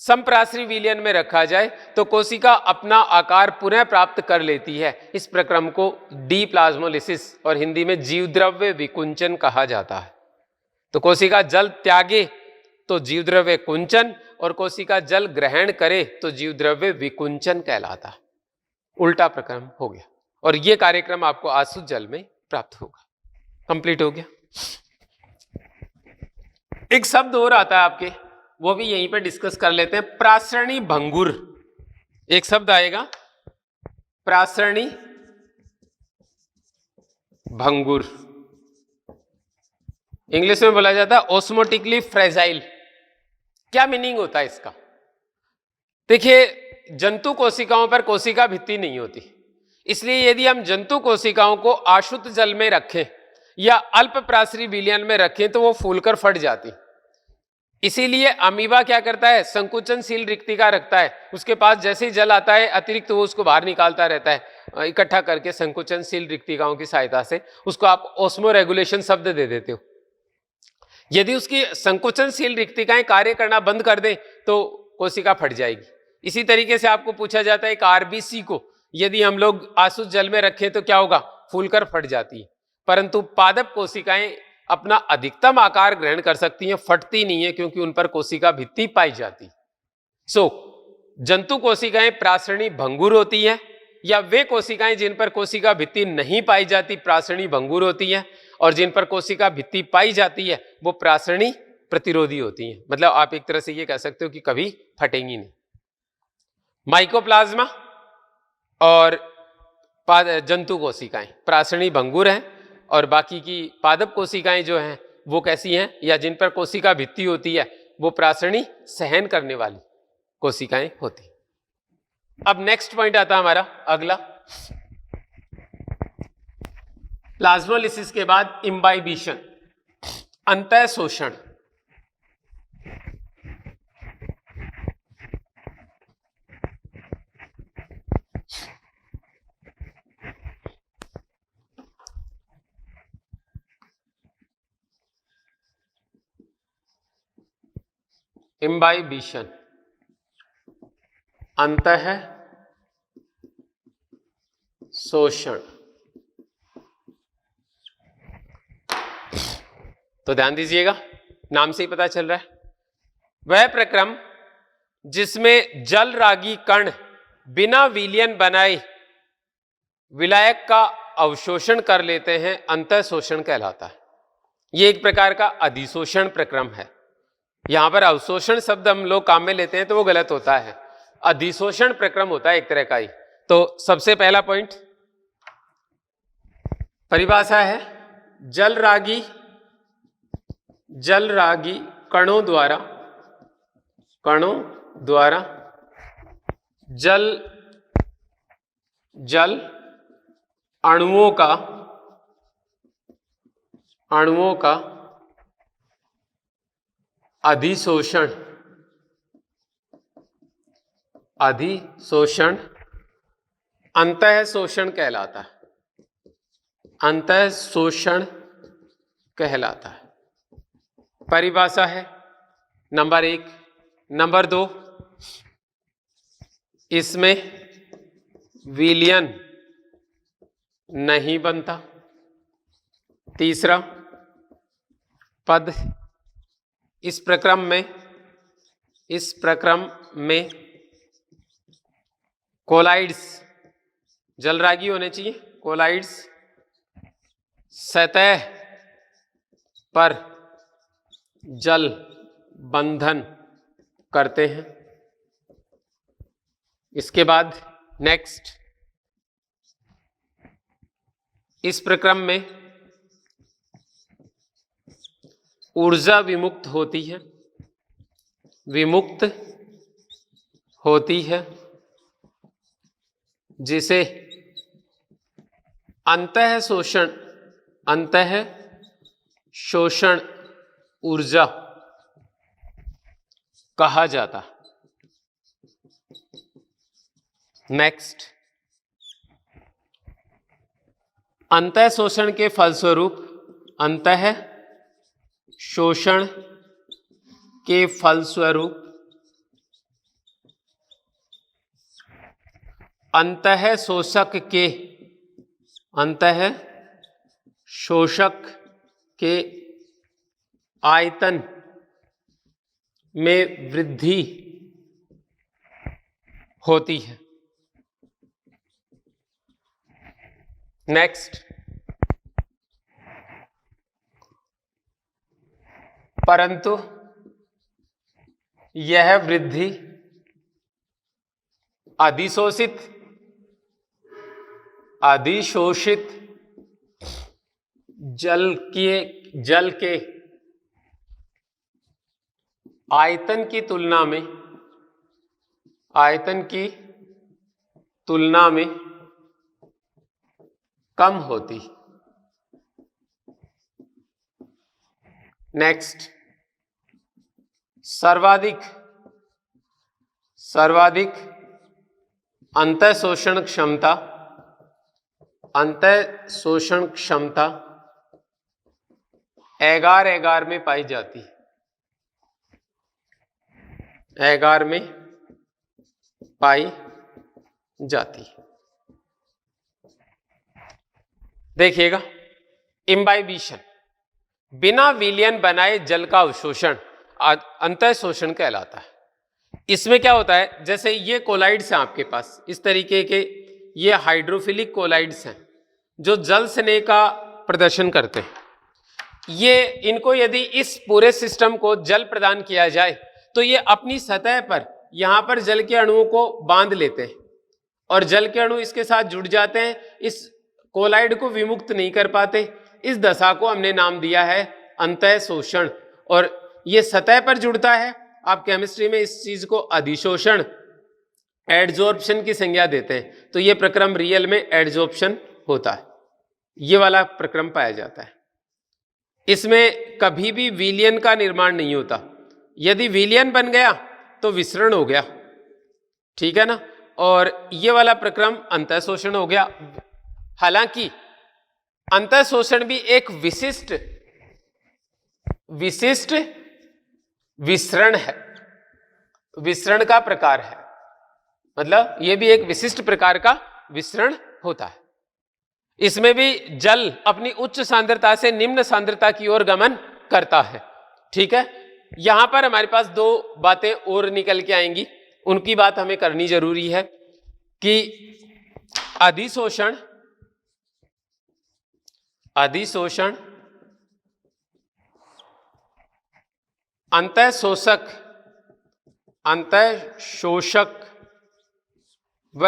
समपरासरी विलयन में रखा जाए तो कोशिका अपना आकार पुनः प्राप्त कर लेती है। इस प्रक्रम को डी प्लाज्मोलिसिस और हिंदी में जीवद्रव्य विकुंचन कहा जाता है। तो कोशिका जल त्यागे तो जीवद्रव्य कुंचन और कोशिका जल ग्रहण करे तो जीवद्रव्य विकुंचन कहलाता है। उल्टा प्रक्रम हो गया और यह कार्यक्रम आपको आशुत जल में प्राप्त होगा। कंप्लीट हो गया। एक शब्द और आता है आपके, वो भी यहीं पे डिस्कस कर लेते हैं, प्रासरणी भंगुर। एक शब्द आएगा प्रासरणी भंगुर, इंग्लिश में बोला जाता है ऑस्मोटिकली फ्रेजाइल। क्या मीनिंग होता है इसका? देखिए, जंतु कोशिकाओं पर कोशिका भित्ति नहीं होती, इसलिए यदि हम जंतु कोशिकाओं को आशुत जल में रखें या अल्प प्रासरी विलयन में रखें तो वो फूलकर फट जाती। इसीलिए अमीबा क्या करता है, संकुचनशील रिक्तिका रखता है, उसके पास जैसे ही जल आता है अतिरिक्त वो उसको बाहर निकालता रहता है इकट्ठा करके संकुचनशील रिक्तिकाओं की सहायता से। उसको आप ऑस्मो रेगुलेशन शब्द दे देते हो। यदि उसकी संकुचनशील रिक्तिकाएं कार्य करना बंद कर दें तो कोशिका फट जाएगी। इसी तरीके से आपको पूछा जाता है एक आरबीसी को यदि हम लोग आशुत जल में रखें तो क्या होगा, फूलकर फट जाती है। परंतु पादप कोशिकाएं अपना अधिकतम आकार ग्रहण कर सकती हैं, फटती नहीं है क्योंकि उन पर कोशिका भित्ति पाई जाती। जंतु कोशिकाएं प्रासरणी भंगुर होती हैं या वे कोशिकाएं जिन पर कोशिका भित्ति नहीं पाई जाती प्रासरणी भंगुर होती हैं, और जिन पर कोशिका भित्ति पाई जाती है वो प्रासरणी प्रतिरोधी होती हैं। मतलब आप एक तरह से ये कह सकते हो कि कभी फटेंगी नहीं। माइकोप्लाज्मा और जंतु कोशिकाएं प्रासरणी भंगुर हैं और बाकी की पादप कोशिकाएं जो हैं वो कैसी हैं, या जिन पर कोशिका भित्ति होती है वो प्रासरणी सहन करने वाली कोशिकाएं होती। अब नेक्स्ट पॉइंट आता है हमारा अगला, प्लाज्मोलिसिस के बाद इम्बाइबिशन, अंतः शोषण। इम्बाइबिशन, अंतः शोषण। तो ध्यान दीजिएगा, नाम से ही पता चल रहा है वह प्रक्रम जिसमें जल रागी कण बिना विलयन बनाए विलायक का अवशोषण कर लेते हैं, अंतः शोषण कहलाता है। यह एक प्रकार का अधिशोषण प्रक्रम है। यहां पर अवशोषण शब्द हम लोग काम में लेते हैं तो वो गलत होता है, अधिशोषण प्रक्रम होता है एक तरह का ही। तो सबसे पहला पॉइंट परिभाषा है, जलरागी कणों द्वारा जल अणुओं का अधिशोषण अंतःशोषण कहलाता है, अंतःशोषण कहलाता है। परिभाषा है नंबर 1। नंबर 2, इसमें विलयन नहीं बनता। तीसरा पद, इस प्रक्रम में कोलाइड्स, जलरागी होने चाहिए, कोलाइड्स सतह पर जल बंधन करते हैं। इसके बाद नेक्स्ट, इस प्रक्रम में ऊर्जा विमुक्त होती है जिसे अंतःशोषण ऊर्जा कहा जाता। नेक्स्ट, अंतःशोषण के फलस्वरूप अंतःशोषक के आयतन में वृद्धि होती है। नेक्स्ट, परंतु यह वृद्धि अधिशोषित जल के आयतन की तुलना में कम होती। नेक्स्ट, सर्वाधिक अंतःशोषण क्षमता एगार में पाई जाती है, एगार में पाई जाती है। देखिएगा, इम्बाइबिशन, बिना विलयन बनाए जल का अवशोषण अंतःशोषण कहलाता है। इसमें क्या होता है, जैसे ये कोलाइड्स हैं आपके पास, इस तरीके के ये हाइड्रोफिलिक कोलाइड्स हैं जो जल स्नेह का प्रदर्शन करते हैं। ये इनको यदि इस पूरे सिस्टम को जल प्रदान किया जाए तो ये अपनी सतह पर यहां पर जल के अणुओं को बांध लेते हैं और जल के अणु इसके साथ जुड़ जाते हैं, इस कोलाइड को विमुक्त नहीं कर पाते। इस दशा को हमने नाम दिया है अंतःशोषण, और ये सतह पर जुड़ता है। आप केमिस्ट्री में इस चीज को अधिशोषण, एडजॉर्प्शन की संज्ञा देते हैं। तो ये प्रक्रम रियल में एडजॉर्प्शन होता है, ये वाला प्रक्रम पाया जाता है। इसमें कभी भी विलयन का निर्माण नहीं होता। यदि विलयन बन गया तो विसरण हो गया, ठीक है ना। और ये वाला प्रक्रम अंतःशोषण हो गया। हालांकि अंतःशोषण भी एक विशिष्ट विसरण है, विसरण का प्रकार है, मतलब ये भी एक विशिष्ट प्रकार का विसरण होता है। इसमें भी जल अपनी उच्च सांद्रता से निम्न सांद्रता की ओर गमन करता है, ठीक है। यहां पर हमारे पास दो बातें और निकल के आएंगी, उनकी बात हमें करनी जरूरी है कि अधिशोषण अंतःशोषक व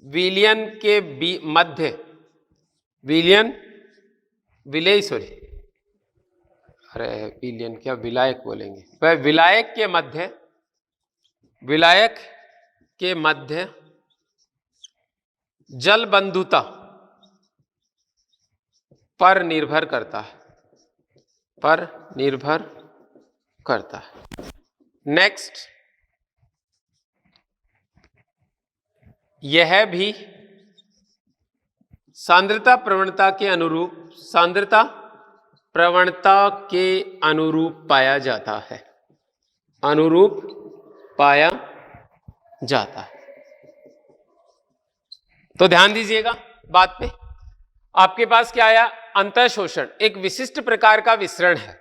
विलयन के मध्य विलयन क्या विलायक बोलेंगे, वह विलायक के मध्य जल बंधुता पर निर्भर करता है। नेक्स्ट, यह भी सांद्रता प्रवणता के अनुरूप पाया जाता है। तो ध्यान दीजिएगा बात पे। आपके पास क्या आया? अंतःशोषण एक विशिष्ट प्रकार का विसरण है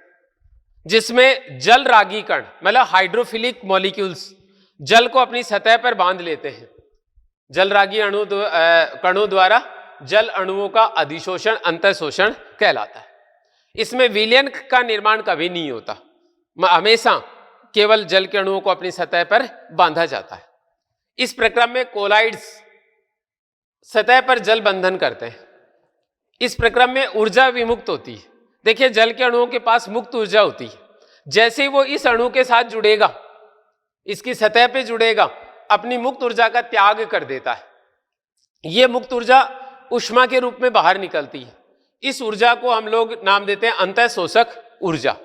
जिसमें जल रागी कण मतलब हाइड्रोफिलिक मॉलिक्यूल्स जल को अपनी सतह पर बांध लेते हैं। जल रागी कणों द्वारा जल अणुओं का अधिशोषण अंतःशोषण कहलाता है। इसमें विलयन का निर्माण कभी नहीं होता, हमेशा केवल जल के अणुओं को अपनी सतह पर बांधा जाता है। इस प्रक्रम में कोलाइड्स सतह पर जल बंधन करते हैं। इस प्रक्रम में ऊर्जा विमुक्त होती है। देखिए, जल के अणुओं के पास मुक्त ऊर्जा होती है। जैसे ही वो इस अणु के साथ जुड़ेगा, इसकी सतह पे जुड़ेगा, अपनी मुक्त ऊर्जा का त्याग कर देता है। यह मुक्त ऊर्जा ऊष्मा के रूप में बाहर निकलती है। इस ऊर्जा को हम लोग नाम देते हैं अंतःशोषक ऊर्जा।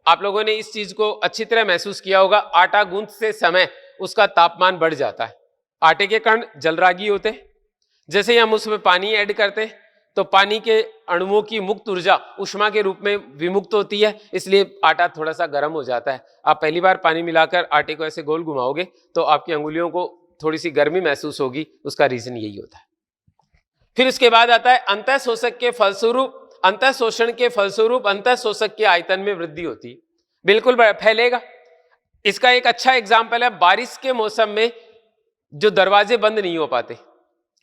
आप लोगों ने इस चीज को अच्छी तरह महसूस किया होगा। आटा गूंथते समय उसका तापमान बढ़ जाता है। आटे के कण जलरागी होते हैं। जैसे ही हम उसमें पानी ऐड करते हैं तो पानी के अणुओं की मुक्त ऊर्जा ऊष्मा के रूप में विमुक्त होती है, इसलिए आटा थोड़ा सा गर्म हो जाता है। आप पहली बार पानी मिलाकर आटे को ऐसे गोल घुमाओगे तो आपकी अंगुलियों को थोड़ी सी गर्मी महसूस होगी। उसका रीजन यही होता है। फिर उसके बाद आता है अंतःशोषण के फलस्वरूप अंतःशोषक के आयतन में वृद्धि होती है। बिल्कुल फैलेगा। इसका एक अच्छा एग्जाम्पल है, बारिश के मौसम में जो दरवाजे बंद नहीं हो पाते,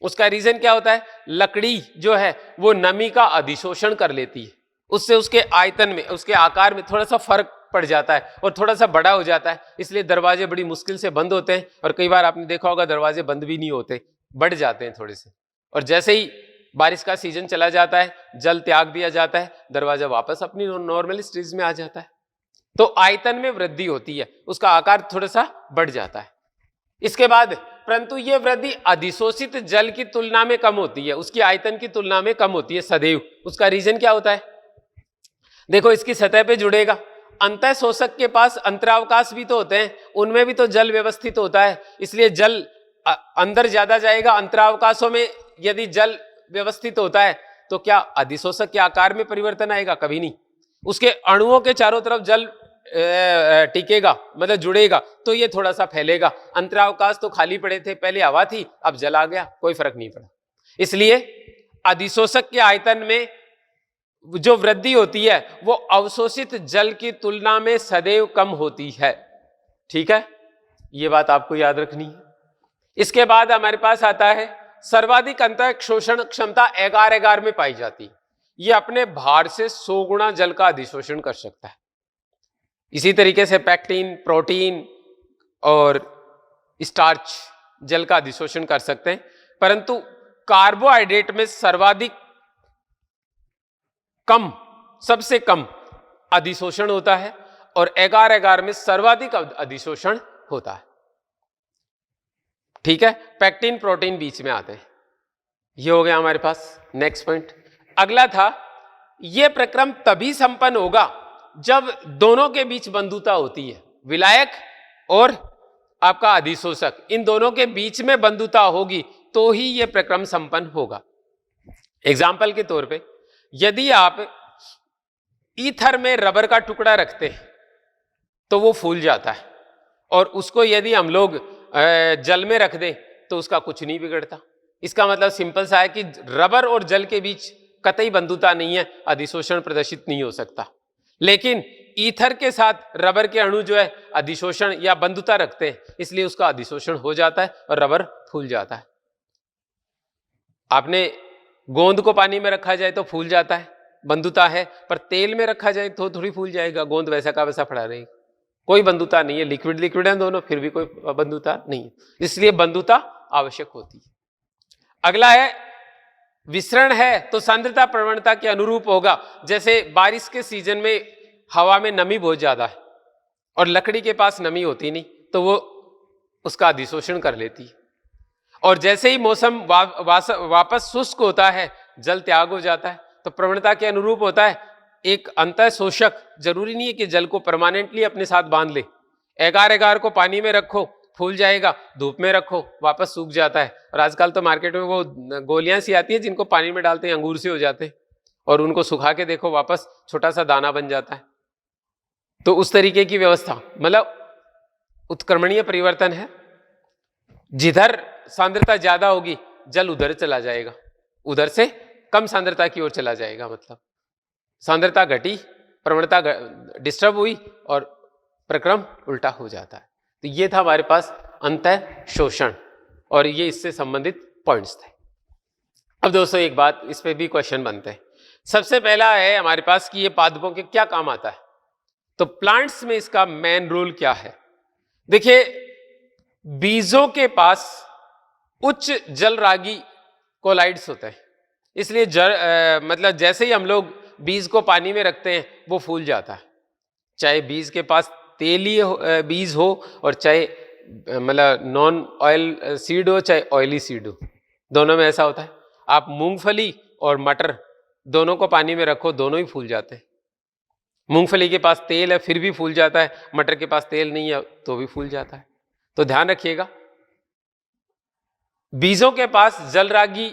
उसका रीजन क्या होता है? लकड़ी जो है वो नमी का अधिशोषण कर लेती है। उससे उसके आयतन में, उसके आकार में थोड़ा सा फर्क पड़ जाता है और थोड़ा सा बड़ा हो जाता है। इसलिए दरवाजे बड़ी मुश्किल से बंद होते हैं और कई बार आपने देखा होगा दरवाजे बंद भी नहीं होते, बढ़ जाते हैं थोड़े से। और जैसे ही बारिश का सीजन चला जाता है, जल त्याग दिया जाता है, दरवाजा वापस अपनी नॉर्मल स्टेज में आ जाता है। तो आयतन में वृद्धि होती है, उसका आकार थोड़ा सा बढ़ जाता है। इसके बाद परंतु यह वृद्धि अधिशोषित जल की तुलना में कम होती है, उसकी आयतन की तुलना में कम होती है सदैव। उसका रीजन क्या होता है? देखो, इसकी सतह पे जुड़ेगा। अंतःशोषक के पास अंतरावकाश भी तो होते हैं, उनमें भी तो जल व्यवस्थित होता है, इसलिए जल अंदर ज्यादा जाएगा। अंतरावकाशों में यदि जल व्यवस्थित होता है तो क्या अधिशोषक के आकार में परिवर्तन आएगा? कभी नहीं। उसके अणुओं के चारों तरफ जल टिकेगा, मतलब जुड़ेगा, तो ये थोड़ा सा फैलेगा। अंतरावकाश तो खाली पड़े थे, पहले हवा थी, अब जल आ गया, कोई फर्क नहीं पड़ा। इसलिए अधिशोषक के आयतन में जो वृद्धि होती है वो अवशोषित जल की तुलना में सदैव कम होती है। ठीक है, ये बात आपको याद रखनी है। इसके बाद हमारे पास आता है सर्वाधिक अंतःशोषण क्षमता एगार एगार में पाई जाती है। ये अपने भार से 100 गुना जल का अधिशोषण कर सकता है। इसी तरीके से पैक्टिन, प्रोटीन और स्टार्च जल का अधिशोषण कर सकते हैं, परंतु कार्बोहाइड्रेट में सर्वाधिक कम, सबसे कम अधिशोषण होता है और एगार एगार में सर्वाधिक अधिशोषण होता है। ठीक है, पैक्टिन प्रोटीन बीच में आते हैं। ये हो गया हमारे पास नेक्स्ट पॉइंट। अगला था, यह प्रक्रम तभी संपन्न होगा जब दोनों के बीच बंधुता होती है। विलायक और आपका अधिशोषक, इन दोनों के बीच में बंधुता होगी तो ही यह प्रक्रम संपन्न होगा। एग्जाम्पल के तौर पे, यदि आप ईथर में रबर का टुकड़ा रखते हैं तो वो फूल जाता है, और उसको यदि हम लोग जल में रख दें तो उसका कुछ नहीं बिगड़ता। इसका मतलब सिंपल सा है कि रबर और जल के बीच कतई बंधुता नहीं है, अधिशोषण प्रदर्शित नहीं हो सकता। लेकिन ईथर के साथ रबर के अणु जो है अधिशोषण या बंधुता रखते हैं, इसलिए उसका अधिशोषण हो जाता है और रबर फूल जाता है। आपने गोंद को पानी में रखा जाए तो फूल जाता है, बंधुता है, पर तेल में रखा जाए तो थोड़ी फूल जाएगा, गोंद वैसा का वैसा पड़ा रहेगा, कोई बंधुता नहीं है। लिक्विड लिक्विड है दोनों, फिर भी कोई बंधुता नहीं है, इसलिए बंधुता आवश्यक होती है। अगला है विसरण है तो सांद्रता प्रवणता के अनुरूप होगा। जैसे बारिश के सीजन में हवा में नमी बहुत ज्यादा है और लकड़ी के पास नमी होती नहीं, तो वो उसका अधिशोषण कर लेती है। और जैसे ही मौसम वापस शुष्क होता है, जल त्याग हो जाता है, तो प्रवणता के अनुरूप होता है। एक अंतः शोषक, जरूरी नहीं है कि जल को परमानेंटली अपने साथ बांध ले। एगार एगार को पानी में रखो, फूल जाएगा, धूप में रखो, वापस सूख जाता है। और आजकल तो मार्केट में वो गोलियां सी आती है जिनको पानी में डालते हैं, अंगूर से हो जाते हैं, और उनको सुखा के देखो, वापस छोटा सा दाना बन जाता है। तो उस तरीके की व्यवस्था, मतलब उत्क्रमणीय परिवर्तन है। जिधर सांद्रता ज्यादा होगी जल उधर चला जाएगा, उधर से कम सांद्रता की ओर चला जाएगा, मतलब सांद्रता घटी, प्रवणता डिस्टर्ब हुई और प्रक्रम उल्टा हो जाता है। तो ये था हमारे पास अंतः शोषण, और ये इससे संबंधित पॉइंट्स थे। अब दोस्तों एक बात, इस पे भी क्वेश्चन बनते हैं। सबसे पहला है हमारे पास कि ये पादपों के क्या काम आता है, तो प्लांट्स में इसका मेन रोल क्या है। देखिए, बीजों के पास उच्च जलरागी कोलाइड्स होते हैं, इसलिए मतलब जैसे ही हम लोग बीज को पानी में रखते हैं वो फूल जाता है, चाहे बीज के पास तेलीय बीज हो और चाहे मतलब नॉन ऑयल सीड हो, चाहे ऑयली सीड हो, दोनों में ऐसा होता है। आप मूंगफली और मटर दोनों को पानी में रखो, दोनों ही फूल जाते हैं। मूंगफली के पास तेल है फिर भी फूल जाता है, मटर के पास तेल नहीं है तो भी फूल जाता है। तो ध्यान रखिएगा, बीजों के पास जलरागी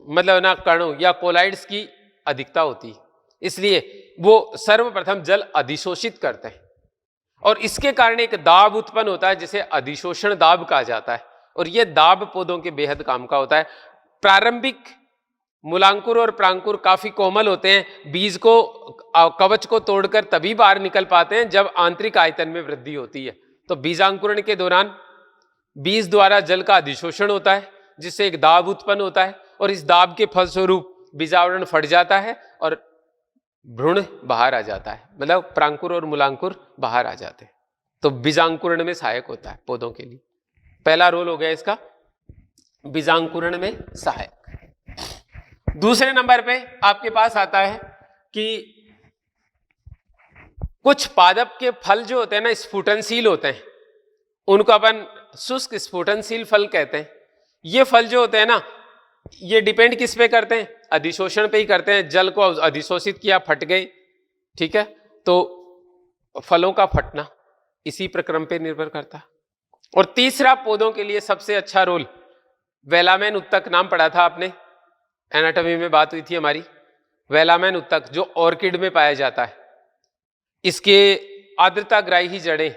मतलब ना कणों या कोलाइड्स की अधिकता होती है, इसलिए वो सर्वप्रथम जल अधिशोषित करते हैं, और इसके कारण एक दाब उत्पन्न होता है जिसे अधिशोषण दाब कहा जाता है। और यह दाब पौधों के बेहद काम का होता है। प्रारंभिक मूलांकुर और प्रांकुर काफी कोमल होते हैं, बीज को कवच को तोड़कर तभी बाहर निकल पाते हैं जब आंतरिक आयतन में वृद्धि होती है। तो बीजांकुरण के दौरान बीज द्वारा जल का अधिशोषण होता है, जिससे एक दाब उत्पन्न होता है, और इस दाब के फलस्वरूप बीजावरण फट जाता है और भ्रूण बाहर आ जाता है, मतलब प्रांकुर और मूलांकुर बाहर आ जाते हैं। तो बीजांकुरण में सहायक होता है पौधों के लिए। पहला रोल हो गया इसका, बीजांकुरण में सहायक। दूसरे नंबर पे आपके पास आता है कि कुछ पादप के फल जो होते हैं ना, स्फुटनशील होते हैं, उनको अपन शुष्क स्फुटनशील फल कहते हैं। ये फल जो होते हैं ना, ये डिपेंड किस पे करते हैं, अधिशोषण पे ही करते हैं। जल को अधिशोषित किया, फट गए, ठीक है, तो फलों का फटना इसी प्रक्रम पे निर्भर करता है। और तीसरा, पौधों के लिए सबसे अच्छा रोल, वेलामेन उत्तक नाम पढ़ा था आपने, एनाटॉमी में बात हुई थी हमारी। वेलामेन उत्तक जो ऑर्किड में पाया जाता है, इसके आर्द्रताग्राही जड़ें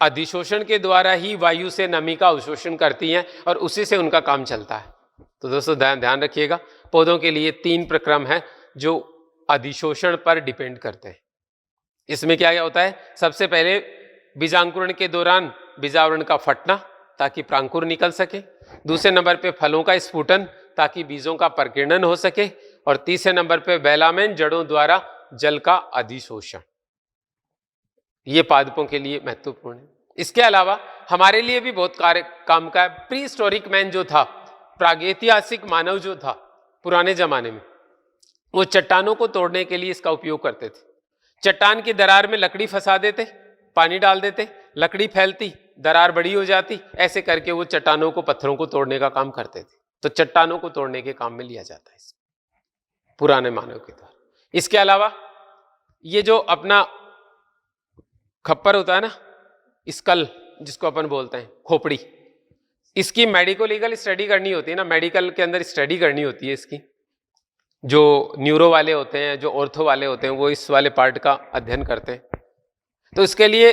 अधिशोषण के द्वारा ही वायु से नमी का अवशोषण करती हैं और उसी से उनका काम चलता है। तो दोस्तों ध्यान रखिएगा, पौधों के लिए 3 प्रक्रम हैं जो अधिशोषण पर डिपेंड करते हैं। इसमें क्या होता है, सबसे पहले बीजांकुरण के दौरान बीजावरण का फटना ताकि प्रांकुर निकल सके, दूसरे नंबर पे फलों का स्फुटन ताकि बीजों का प्रकीर्णन हो सके, और तीसरे नंबर पे वेलामेन जड़ों द्वारा जल का अधिशोषण। ये पादपों के लिए महत्वपूर्ण है। इसके अलावा हमारे लिए भी बहुत काम का है। प्री हिस्टोरिक मैन जो था, प्रागैतिहासिक मानव जो था पुराने जमाने में, वो चट्टानों को तोड़ने के लिए इसका उपयोग करते थे। चट्टान की दरार में लकड़ी फंसा देते, पानी डाल देते, लकड़ी फैलती, दरार बड़ी हो जाती, ऐसे करके वो चट्टानों को, पत्थरों को तोड़ने का काम करते थे। तो चट्टानों को तोड़ने के काम में लिया जाता है पुराने मानव के द्वारा। इसके अलावा ये जो अपना खप्पर होता है ना, स्कल जिसको अपन बोलते हैं, खोपड़ी, इसकी मेडिको लीगल स्टडी करनी होती है ना, मेडिकल के अंदर स्टडी करनी होती है इसकी। जो न्यूरो वाले होते हैं, जो ऑर्थो वाले होते हैं, वो इस वाले पार्ट का अध्ययन करते हैं। तो इसके लिए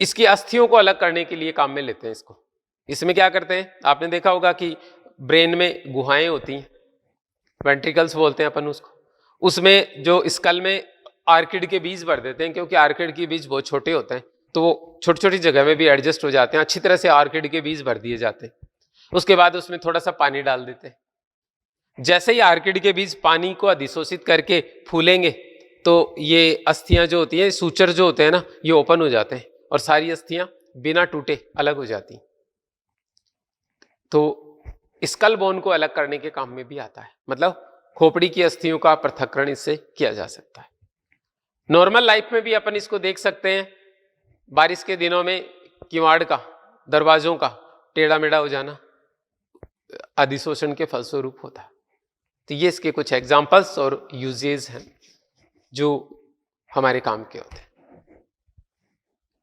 इसकी अस्थियों को अलग करने के लिए काम में लेते हैं इसको। इसमें क्या करते हैं, आपने देखा होगा कि ब्रेन में गुहाएं होती हैं, वेंट्रिकल्स बोलते हैं अपन उसको। उसमें जो स्कल में आर्किड के बीज भर देते हैं, क्योंकि आर्किड के बीज बहुत छोटे होते हैं, तो वो छोटी छोटी जगह में भी एडजस्ट हो जाते हैं। अच्छी तरह से आर्किड के बीज भर दिए जाते हैं। उसके बाद उसमें थोड़ा सा पानी डाल देते हैं, जैसे ही आर्किड के बीज पानी को अधिशोषित करके फूलेंगे तो ये अस्थियां जो होती हैं, सूचर जो होते हैं ना, ये ओपन हो जाते हैं और सारी अस्थियां बिना टूटे अलग हो जाती। तो स्कल बोन को अलग करने के काम में भी आता है, मतलब खोपड़ी की अस्थियों का पृथक्करण इससे किया जा सकता है। नॉर्मल लाइफ में भी अपन इसको देख सकते हैं, बारिश के दिनों में किवाड़ का, दरवाजों का टेढ़ा मेढ़ा हो जाना अधिशोषण के फलस्वरूप होता है। तो ये इसके कुछ एग्जाम्पल्स और यूजेज हैं जो हमारे काम के होते हैं।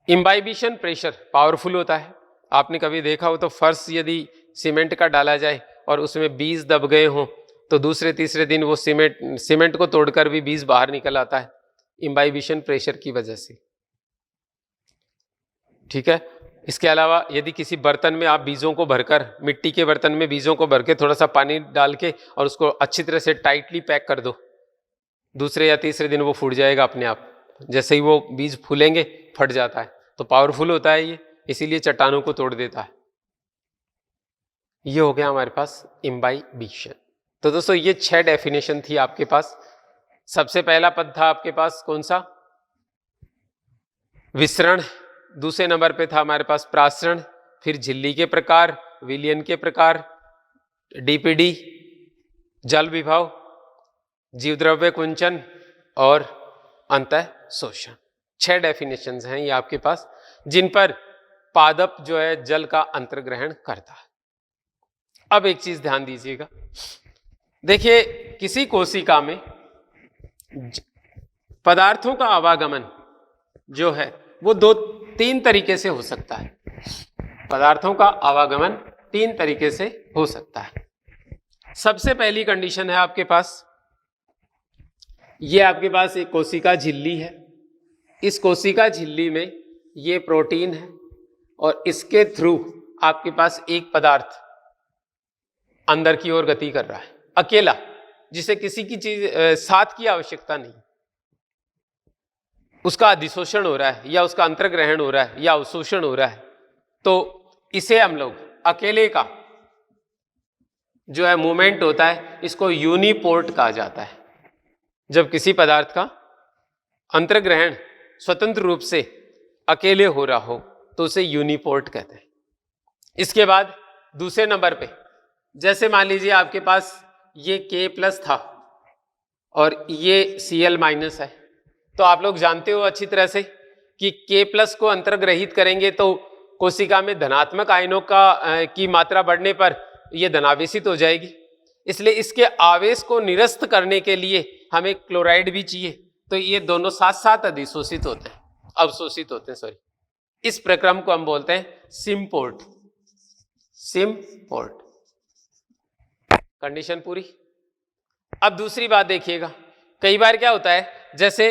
इम्बाइबिशन प्रेशर पावरफुल होता है। आपने कभी देखा हो तो फर्श यदि सीमेंट का डाला जाए और उसमें बीज दब गए हों तो दूसरे तीसरे दिन वो सीमेंट को तोड़कर भी बीज बाहर निकल आता है, इम्बाइबिशन प्रेशर की वजह से। ठीक है। इसके अलावा यदि किसी बर्तन में आप बीजों को भरकर, मिट्टी के बर्तन में बीजों को भर के थोड़ा सा पानी डाल के और उसको अच्छी तरह से टाइटली पैक कर दो, दूसरे या तीसरे दिन वो फूट जाएगा अपने आप। जैसे ही वो बीज फूलेंगे फट जाता है। तो पावरफुल होता है ये, इसीलिए चट्टानों को तोड़ देता है। ये हो गया हमारे पास इम्बाइबिशन। तो दोस्तों ये 6 डेफिनेशन थी आपके पास। सबसे पहला पद था आपके पास कौन सा? विसरण। दूसरे नंबर पे था हमारे पास प्रासरण, फिर झिल्ली के प्रकार, विलयन के प्रकार, डीपीडी, जल विभव, जीवद्रव्य कुंचन और अंतः शोषण। 6 डेफिनेशंस हैं ये आपके पास, जिन पर पादप जो है जल का अंतर्ग्रहण करता है। अब एक चीज ध्यान दीजिएगा, देखिए किसी कोशिका में पदार्थों का आवागमन जो है वो 2-3 तरीके से हो सकता है। पदार्थों का आवागमन 3 तरीके से हो सकता है। सबसे पहली कंडीशन है आपके पास, ये आपके पास एक कोशिका झिल्ली है। इस कोशिका झिल्ली में ये प्रोटीन है और इसके थ्रू आपके पास एक पदार्थ अंदर की ओर गति कर रहा है अकेला, जिसे किसी की चीज साथ की आवश्यकता नहीं। उसका अधिशोषण हो रहा है या उसका अंतर्ग्रहण हो रहा है या अवशोषण हो रहा है, तो इसे हम लोग अकेले का जो है मूवमेंट होता है, इसको यूनिपोर्ट कहा जाता है। जब किसी पदार्थ का अंतर्ग्रहण स्वतंत्र रूप से अकेले हो रहा हो तो उसे यूनिपोर्ट कहते हैं। इसके बाद दूसरे नंबर पे, जैसे मान लीजिए आपके पास ये K+ था और ये Cl- है, तो आप लोग जानते हो अच्छी तरह से कि K+ को अंतर्ग्रहित करेंगे तो कोशिका में धनात्मक आयनों की मात्रा बढ़ने पर यह धनावेशित हो जाएगी। इसलिए इसके आवेश को निरस्त करने के लिए हमें क्लोराइड भी चाहिए। तो ये दोनों साथ साथ अधिशोषित होते हैं, अवशोषित होते हैं, सॉरी। इस प्रक्रम को हम बोलते हैं सिम्पोर्ट। सिम्पोर्ट कंडीशन पूरी। अब दूसरी बात देखिएगा, कई बार क्या होता है, जैसे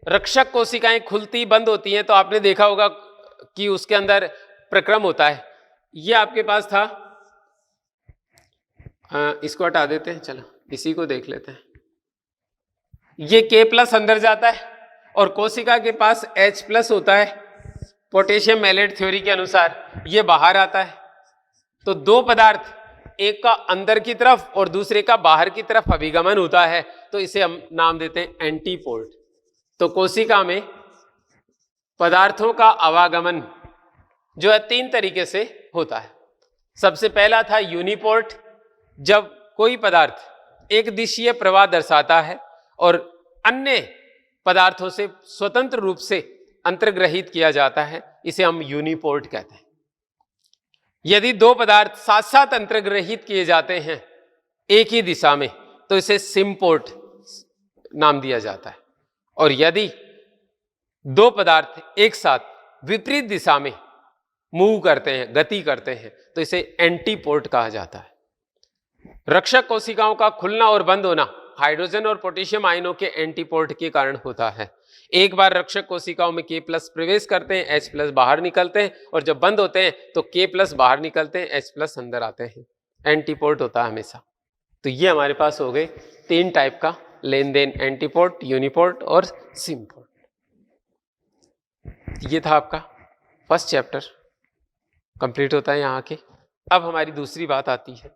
रक्षक कोशिकाएं खुलती बंद होती हैं तो आपने देखा होगा कि उसके अंदर प्रक्रम होता है। ये आपके पास था, इसको हटा देते हैं, चलो इसी को देख लेते हैं। ये K+ अंदर जाता है और कोशिका के पास H+ होता है। पोटेशियम मैलेट थ्योरी के अनुसार ये बाहर आता है। तो 2 पदार्थ, एक का अंदर की तरफ और दूसरे का बाहर की तरफ अभिगमन होता है, तो इसे हम नाम देते हैं एंटीपोर्ट। तो कोशिका में पदार्थों का आवागमन जो है 3 तरीके से होता है। सबसे पहला था यूनिपोर्ट, जब कोई पदार्थ एक दिशीय प्रवाह दर्शाता है और अन्य पदार्थों से स्वतंत्र रूप से अंतर्ग्रहित किया जाता है, इसे हम यूनिपोर्ट कहते हैं। यदि 2 पदार्थ साथ साथ अंतर्ग्रहित किए जाते हैं एक ही दिशा में तो इसे सिम्पोर्ट नाम दिया जाता है। और यदि 2 पदार्थ एक साथ विपरीत दिशा में मूव करते हैं, गति करते हैं, तो इसे एंटीपोर्ट कहा जाता है। रक्षक कोशिकाओं का खुलना और बंद होना हाइड्रोजन और पोटेशियम आयनों के एंटीपोर्ट के कारण होता है। एक बार रक्षक कोशिकाओं में K+ प्रवेश करते हैं, H+ बाहर निकलते हैं, और जब बंद होते हैं तो K+ बाहर निकलते हैं, H+ अंदर आते हैं। एंटीपोर्ट होता है हमेशा। तो ये हमारे पास हो गए 3 टाइप का लेन देन, एंटीपोर्ट, यूनिपोर्ट और सिम्पोर्ट। ये था आपका फर्स्ट चैप्टर, कंप्लीट होता है यहाँ के। अब हमारी दूसरी बात आती है,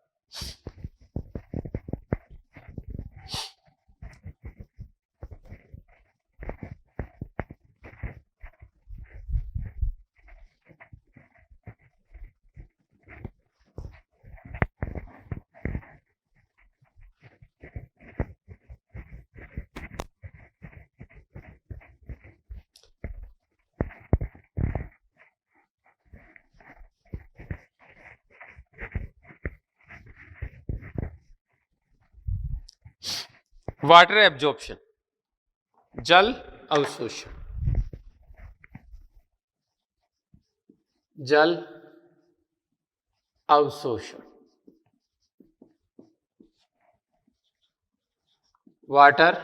वाटर एब्जॉर्प्शन, जल अवशोषण, जल अवशोषण, वाटर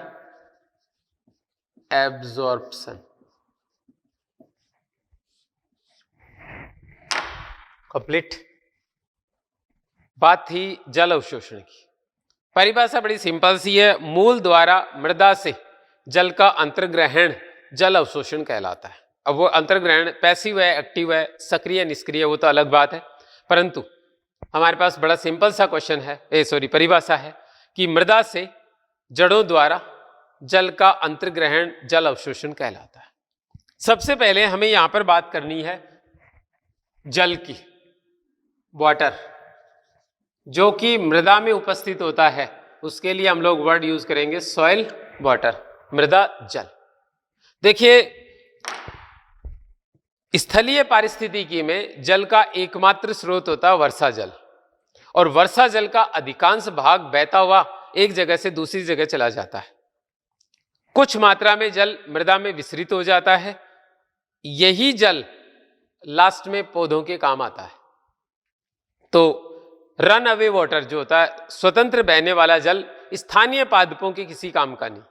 एब्जॉर्प्शन। कंप्लीट। बात थी जल अवशोषण की। परिभाषा बड़ी सिंपल सी है, मूल द्वारा मृदा से जल का अंतर्ग्रहण जल अवशोषण कहलाता है। अब वो अंतर्ग्रहण पैसिव है, एक्टिव है, सक्रिय निष्क्रिय, वो तो अलग बात है, परंतु हमारे पास बड़ा सिंपल सा क्वेश्चन है, परिभाषा है कि मृदा से जड़ों द्वारा जल का अंतर्ग्रहण जल अवशोषण कहलाता है। सबसे पहले हमें यहां पर बात करनी है जल की, वाटर, जो कि मृदा में उपस्थित होता है। उसके लिए हम लोग वर्ड यूज करेंगे सॉइल वाटर, मृदा जल। देखिए, स्थलीय पारिस्थितिकी में जल का एकमात्र स्रोत होता है वर्षा जल, और वर्षा जल का अधिकांश भाग बहता हुआ एक जगह से दूसरी जगह चला जाता है। कुछ मात्रा में जल मृदा में विसरित हो जाता है। यही जल लास्ट में पौधों के काम आता है। तो रन अवे वाटर जो होता है, स्वतंत्र बहने वाला जल, स्थानीय पादपों के किसी काम का नहीं।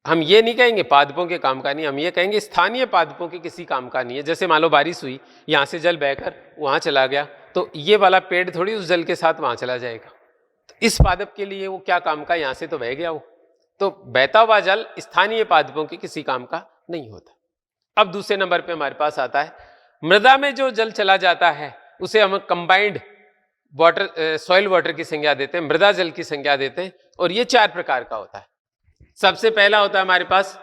हम ये नहीं कहेंगे पादपों के काम का नहीं, हम ये कहेंगे स्थानीय पादपों के किसी काम का नहीं है। जैसे मान लो बारिश हुई, यहां से जल बहकर वहां चला गया, तो ये वाला पेड़ थोड़ी उस जल के साथ वहां चला जाएगा। तो इस पादप के लिए वो क्या काम का, यहां से तो बह गया वो। तो बहता हुआ जल स्थानीय पादपों के किसी काम का नहीं होता। अब दूसरे नंबर पे हमारे पास आता है मृदा में जो जल चला जाता है उसे हम कंबाइंड वाटर, सॉइल वाटर की संज्ञा देते हैं, मृदा जल की संज्ञा देते हैं। और ये 4 प्रकार का होता है। सबसे पहला होता है हमारे पास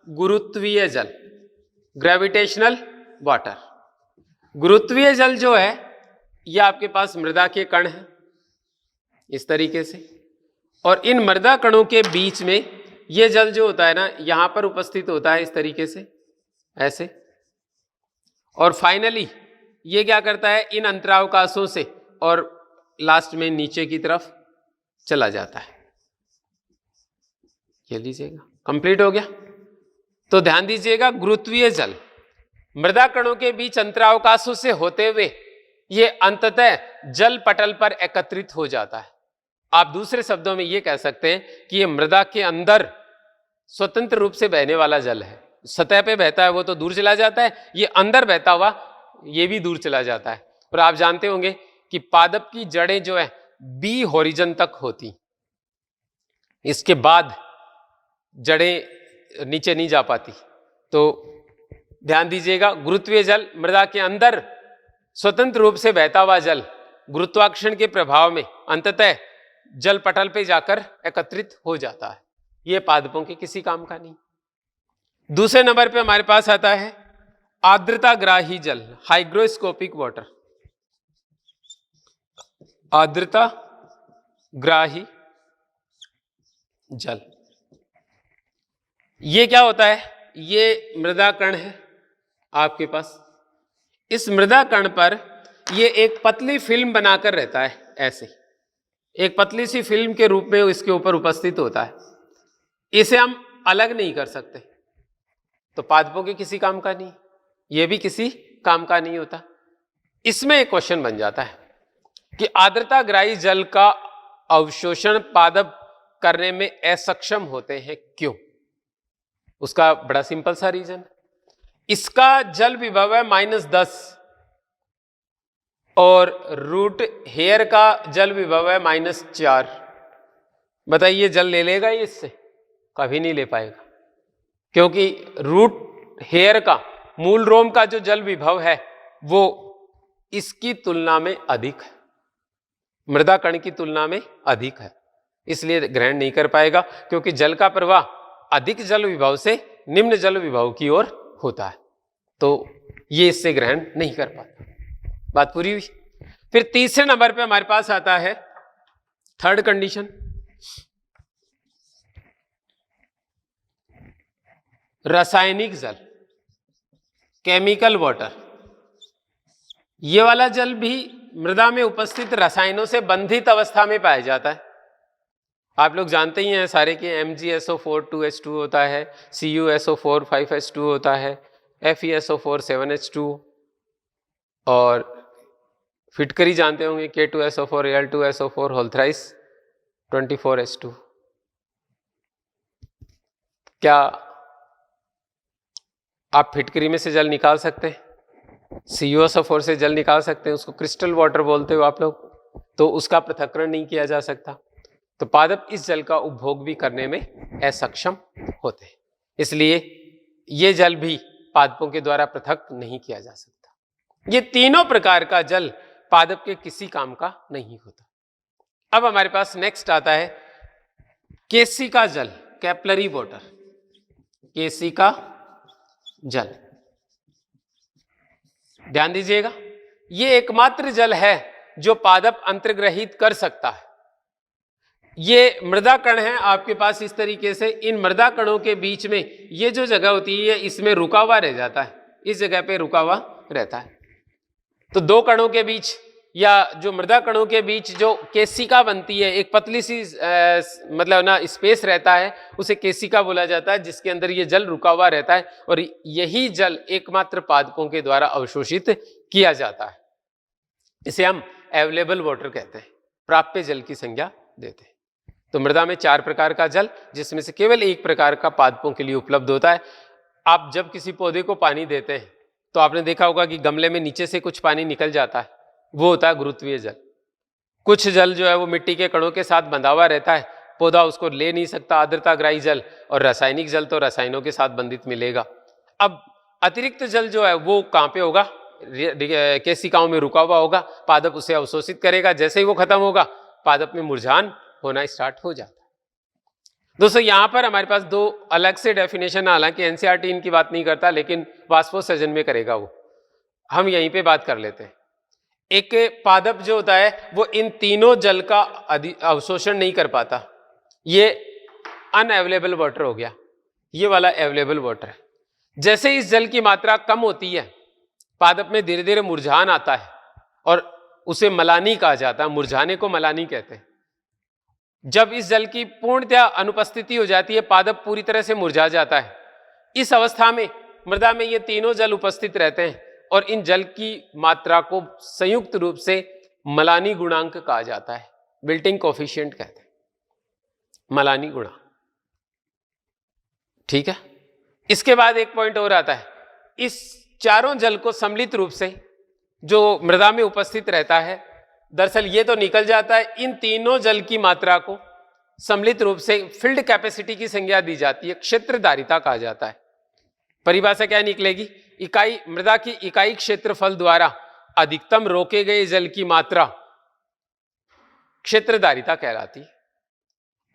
गुरुत्वीय जल, ग्रेविटेशनल वाटर। गुरुत्वीय जल जो है, ये आपके पास मृदा के कण हैं इस तरीके से, और इन मृदा कणों के बीच में ये जल जो होता है ना, यहां पर उपस्थित होता है इस तरीके से, ऐसे। और फाइनली ये क्या करता है, इन अंतरावकाशों से और लास्ट में नीचे की तरफ चला जाता है। ये लीजिएगा, कंप्लीट हो गया। तो ध्यान दीजिएगा, गुरुत्वीय जल मृदा कणों के बीच अंतरावकाशों से होते हुए ये अंततः जल पटल पर एकत्रित हो जाता है। आप दूसरे शब्दों में ये कह सकते हैं कि ये मृदा के अंदर स्वतंत्र रूप से बहने वाला जल है। सतह पे बहता है वो तो दूर चला जाता है, ये अंदर बहता हुआ ये भी दूर चला जाता है। और आप जानते होंगे कि पादप की जड़ें जो है बी होरिजन तक होती, इसके बाद जड़ें नीचे नहीं जा पाती। तो ध्यान दीजिएगा, गुरुत्वीय जल मृदा के अंदर स्वतंत्र रूप से बहता हुआ जल गुरुत्वाकर्षण के प्रभाव में अंततः जल पटल पे जाकर एकत्रित हो जाता है। ये पादपों के किसी काम का नहीं। दूसरे नंबर पे हमारे पास आता है आर्द्रताग्राही जल, हाइग्रोस्कोपिक वाटर। आर्द्रता ग्राही जल, ये क्या होता है, ये मृदा कण है आपके पास। इस मृदा कण पर ये एक पतली फिल्म बनाकर रहता है, ऐसे एक पतली सी फिल्म के रूप में इसके ऊपर उपस्थित होता है। इसे हम अलग नहीं कर सकते, तो पादपों के किसी काम का नहीं, ये भी किसी काम का नहीं होता। इसमें एक क्वेश्चन बन जाता है कि आर्द्रताग्राही जल का अवशोषण पादप करने में असक्षम होते हैं, क्यों? उसका बड़ा सिंपल सा रीजन, इसका जल विभव है -10 और रूट हेयर का जल विभव है -4। बताइए जल ले लेगा ये इससे? कभी नहीं ले पाएगा, क्योंकि रूट हेयर का, मूल रोम का जो जल विभव है वो इसकी तुलना में अधिक है, मृदा कण की तुलना में अधिक है, इसलिए ग्रहण नहीं कर पाएगा। क्योंकि जल का प्रवाह अधिक जल विभव से निम्न जल विभव की ओर होता है, तो ये इससे ग्रहण नहीं कर पाता। बात पूरी हुई। फिर तीसरे नंबर पे हमारे पास आता है थर्ड कंडीशन, रासायनिक जल, केमिकल वाटर। ये वाला जल भी मृदा में उपस्थित रसायनों से बंधित अवस्था में पाया जाता है आप लोग जानते ही हैं सारे कि MgSO4 2H2 होता है, CuSO4 5H2 होता है, FeSO4 7H2 और फिटकरी जानते होंगे K2SO4 Al2SO4 whole thrice 24H2। क्या आप फिटकरी में से जल निकाल सकते हैं? CuSO4 से जल निकाल सकते हैं, उसको क्रिस्टल वाटर बोलते हो आप लोग, तो उसका पृथक्करण नहीं किया जा सकता, तो पादप इस जल का उपभोग भी करने में असक्षम होते हैं, इसलिए ये जल भी पादपों के द्वारा पृथक नहीं किया जा सकता। ये तीनों प्रकार का जल पादप के किसी काम का नहीं होता। अब हमारे पास नेक्स्ट आता है केसिका जल, कैपिलरी वाटर, केसिका जल। ध्यान दीजिएगा, ये एकमात्र जल है जो पादप अंतर्ग्रहित कर सकता है। ये मृदा कण है आपके पास इस तरीके से, इन मृदा कणों के बीच में ये जो जगह होती है इसमें रुका हुआ रह जाता है, इस जगह पे रुका हुआ रहता है। तो दो कणों के बीच या जो मृदा कणों के बीच जो केसिका बनती है, एक पतली सी मतलब ना स्पेस रहता है, उसे केसिका बोला जाता है, जिसके अंदर ये जल रुका हुआ रहता है और यही जल एकमात्र पादपों के द्वारा अवशोषित किया जाता है। इसे हम अवेलेबल वाटर कहते हैं, प्राप्य जल की संज्ञा देते हैं। तो मृदा में 4 प्रकार का जल, जिसमें से केवल एक प्रकार का पादपों के लिए उपलब्ध होता है। आप जब किसी पौधे को पानी देते हैं तो आपने देखा होगा कि गमले में नीचे से कुछ पानी निकल जाता है, वो होता है गुरुत्वीय जल। कुछ जल जो है वो मिट्टी के कणों के साथ बंधा हुआ रहता है, पौधा उसको ले नहीं सकता, आर्द्रताग्राही जल, और रासायनिक जल तो रसायनों के साथ बंधित मिलेगा। अब अतिरिक्त जल जो है वो कहाँ पे होगा? केसिकाओं में रुका हुआ होगा, पादप उसे अवशोषित करेगा, जैसे ही वो खत्म होगा पादप में मुरझान होना स्टार्ट हो जाता है। दोस्तों यहां पर हमारे पास 2 अलग से डेफिनेशन, हालांकि एनसीईआरटी इनकी बात नहीं करता लेकिन वाष्पोत्सर्जन में करेगा, वो हम यहीं पे बात कर लेते हैं। एक पादप जो होता है वो इन तीनों जल का अवशोषण नहीं कर पाता, ये अनअवेलेबल वाटर हो गया, ये वाला अवेलेबल वाटर है। जैसे इस जल की मात्रा कम होती है पादप में धीरे धीरे मुरझान आता है और उसे मलानी कहा जाता है, मुरझाने को मलानी कहते हैं। जब इस जल की पूर्णतया अनुपस्थिति हो जाती है, पादप पूरी तरह से मुरझा जाता है, इस अवस्था में मृदा में ये तीनों जल उपस्थित रहते हैं और इन जल की मात्रा को संयुक्त रूप से मलानी गुणांक कहा जाता है, विल्टिंग कोफिशिएंट कहते हैं, मलानी गुणांक। ठीक है, इसके बाद एक पॉइंट और आता है, इस चारों जल को सम्मिलित रूप से जो मृदा में उपस्थित रहता है, दरअसल ये तो निकल जाता है, इन तीनों जल की मात्रा को सम्मिलित रूप से फील्ड कैपेसिटी की संज्ञा दी जाती है, क्षेत्रधारिता कहा जाता है। परिभाषा क्या निकलेगी? इकाई मृदा की इकाई क्षेत्रफल द्वारा अधिकतम रोके गए जल की मात्रा क्षेत्रधारिता कहलाती है।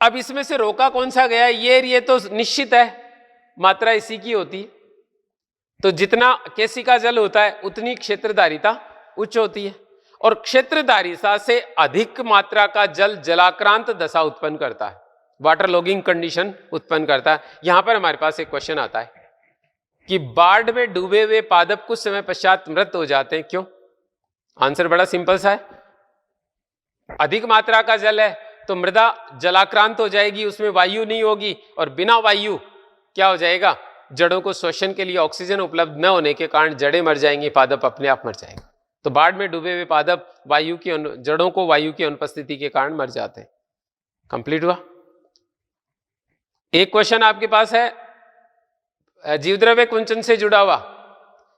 अब इसमें से रोका कौन सा गया है? ये तो निश्चित है, मात्रा इसी की होती है, तो जितना केसिका जल होता है उतनी क्षेत्रधारिता उच्च होती है, और क्षेत्रधारिता से अधिक मात्रा का जल जलाक्रांत दशा उत्पन्न करता है, वाटर लॉगिंग कंडीशन उत्पन्न करता है। यहां पर हमारे पास एक क्वेश्चन आता है कि बाढ़ में डूबे हुए पादप कुछ समय पश्चात मृत हो जाते हैं, क्यों? आंसर बड़ा सिंपल सा है, अधिक मात्रा का जल है तो मृदा जलाक्रांत हो जाएगी, उसमें वायु नहीं होगी, और बिना वायु क्या हो जाएगा? जड़ों को श्वसन के लिए ऑक्सीजन उपलब्ध न होने के कारण जड़ें मर जाएंगी, पादप अपने आप मर जाएगा। तो बाढ़ में डूबे हुए पादप वायु की जड़ों को वायु की अनुपस्थिति के कारण मर जाते हैं। कंप्लीट हुआ। एक क्वेश्चन आपके पास है जीवद्रव्य कुंचन से जुड़ा हुआ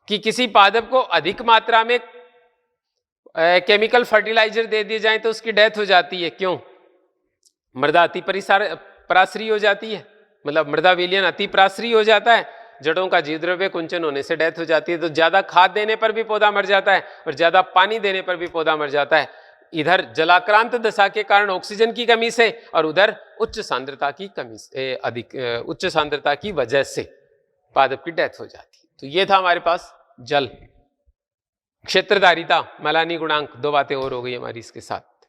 कि किसी पादप को अधिक मात्रा में केमिकल फर्टिलाइजर दे दिए जाए तो उसकी डेथ हो जाती है, क्यों? मृदा अति पराश्री हो जाती है, मतलब मृदा विलयन अति पराश्री हो जाता है, जड़ों का जीवद्रव्य कुंचन होने से डेथ हो जाती है। तो ज्यादा खाद देने पर भी पौधा मर जाता है और ज्यादा पानी देने पर भी पौधा मर जाता है। इधर जलाक्रांत दशा के कारण ऑक्सीजन की कमी से, और उधर उच्च सांद्रता की कमी से, उच्च सांद्रता की वजह से पादप की डेथ हो जाती है। तो ये था हमारे पास जल, क्षेत्रधारिता, मलानी गुणांक, 2 बातें और हो गई हमारी इसके साथ।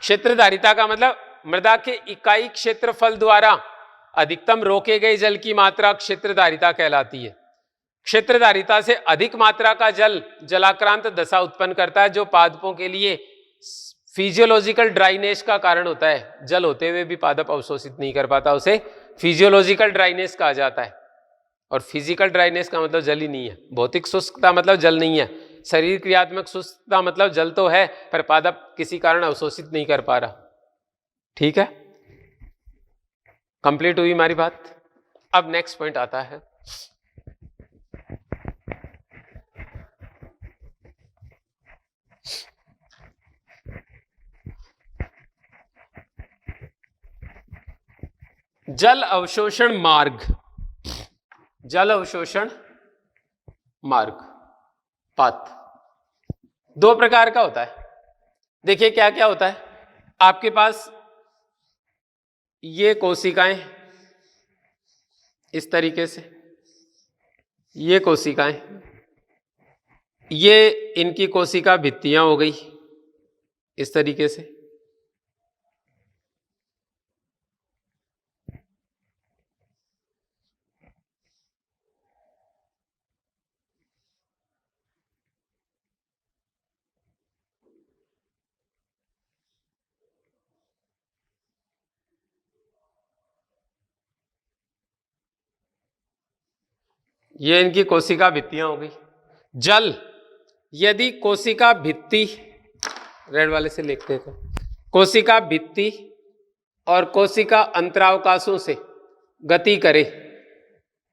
क्षेत्रधारिता का मतलब मृदा के इकाई क्षेत्रफल द्वारा अधिकतम रोके गए जल की मात्रा क्षेत्रधारिता कहलाती है। क्षेत्रधारिता से अधिक मात्रा का जल जलाक्रांत दशा उत्पन्न करता है, जो पादपों के लिए फिजियोलॉजिकल ड्राइनेस का कारण होता है, जल होते हुए भी पादप अवशोषित नहीं कर पाता, उसे फिजियोलॉजिकल ड्राइनेस कहा जाता है। और फिजिकल ड्राइनेस का मतलब जल ही नहीं है, भौतिक शुष्कता मतलब जल नहीं है, शरीर क्रियात्मक शुष्कता मतलब जल तो है पर पादप किसी कारण अवशोषित नहीं कर पा रहा। ठीक है, कंप्लीट हुई हमारी बात। अब नेक्स्ट पॉइंट आता है, जल अवशोषण मार्ग। जल अवशोषण मार्ग, पाथ, दो प्रकार का होता है। देखिए क्या क्या होता है, आपके पास ये कोशिकाएं इस तरीके से, ये कोशिकाएं, ये इनकी कोशिका भित्तियां हो गई इस तरीके से, ये इनकी कोशिका भित्तियां हो गई। जल, यदि कोशिका भित्ति, रेड वाले से लिखते थे, कोशिका भित्ति और कोशिका अंतरावकाशों से गति करे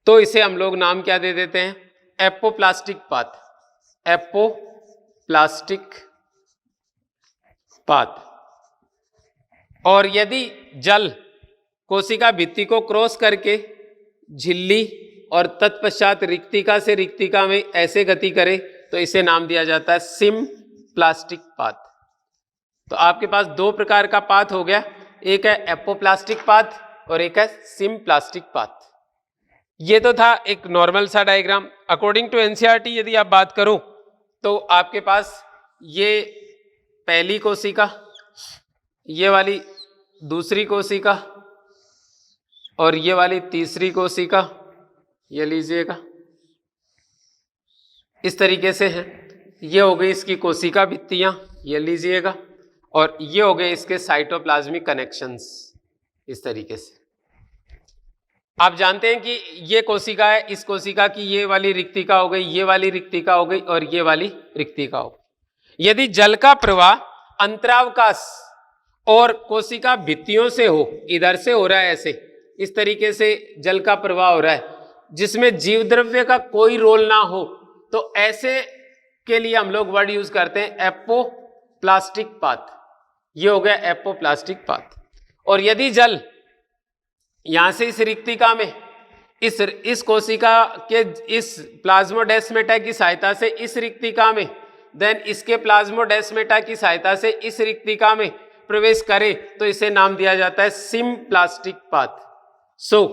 तो इसे हम लोग नाम क्या दे देते हैं, एपोप्लास्टिक पाथ। Apoplastic path. और यदि जल कोशिका भित्ति को क्रॉस करके झिल्ली और तत्पश्चात रिक्तिका से रिक्तिका में ऐसे गति करे तो इसे नाम दिया जाता है सिम्प्लास्टिक पाथ। तो आपके पास दो प्रकार का पाथ हो गया, एक है एपोप्लास्टिक पाथ और एक है सिम्प्लास्टिक पाथ। ये तो था एक नॉर्मल सा डायग्राम। अकॉर्डिंग टू एनसीईआरटी यदि आप बात करो तो आपके पास ये पहली कोशिका, ये वाली दूसरी कोशिका और ये वाली तीसरी कोशिका, ये लीजिएगा इस तरीके से है। ये हो गई इसकी कोशिका भित्तियां, ये लीजिएगा, और ये हो गए इसके साइटोप्लाज्मिक कनेक्शंस इस तरीके से। आप जानते हैं कि ये कोशिका है, इस कोशिका की ये वाली रिक्तिका हो गई, ये वाली रिक्तिका हो गई और ये वाली रिक्तिका हो गई। यदि जल का प्रवाह अंतरावकाश और कोशिका भित्तियों से हो, इधर से हो रहा है ऐसे, इस तरीके से जल का प्रवाह हो रहा है जिसमें जीव द्रव्य का कोई रोल ना हो, तो ऐसे के लिए हम लोग वर्ड यूज करते हैं एपोप्लास्टिक पाथ। ये हो गया एपोप्लास्टिक पाथ। और यदि जल यहां से इस रिक्तिका में इस कोशिका के इस प्लाज्मोडेस्मेटा की सहायता से इस रिक्तिका में, देन इसके प्लाज्मोडेस्मेटा की सहायता से इस रिक्तिका में प्रवेश करे तो इसे नाम दिया जाता है सिम्प्लास्टिक पाथ। सो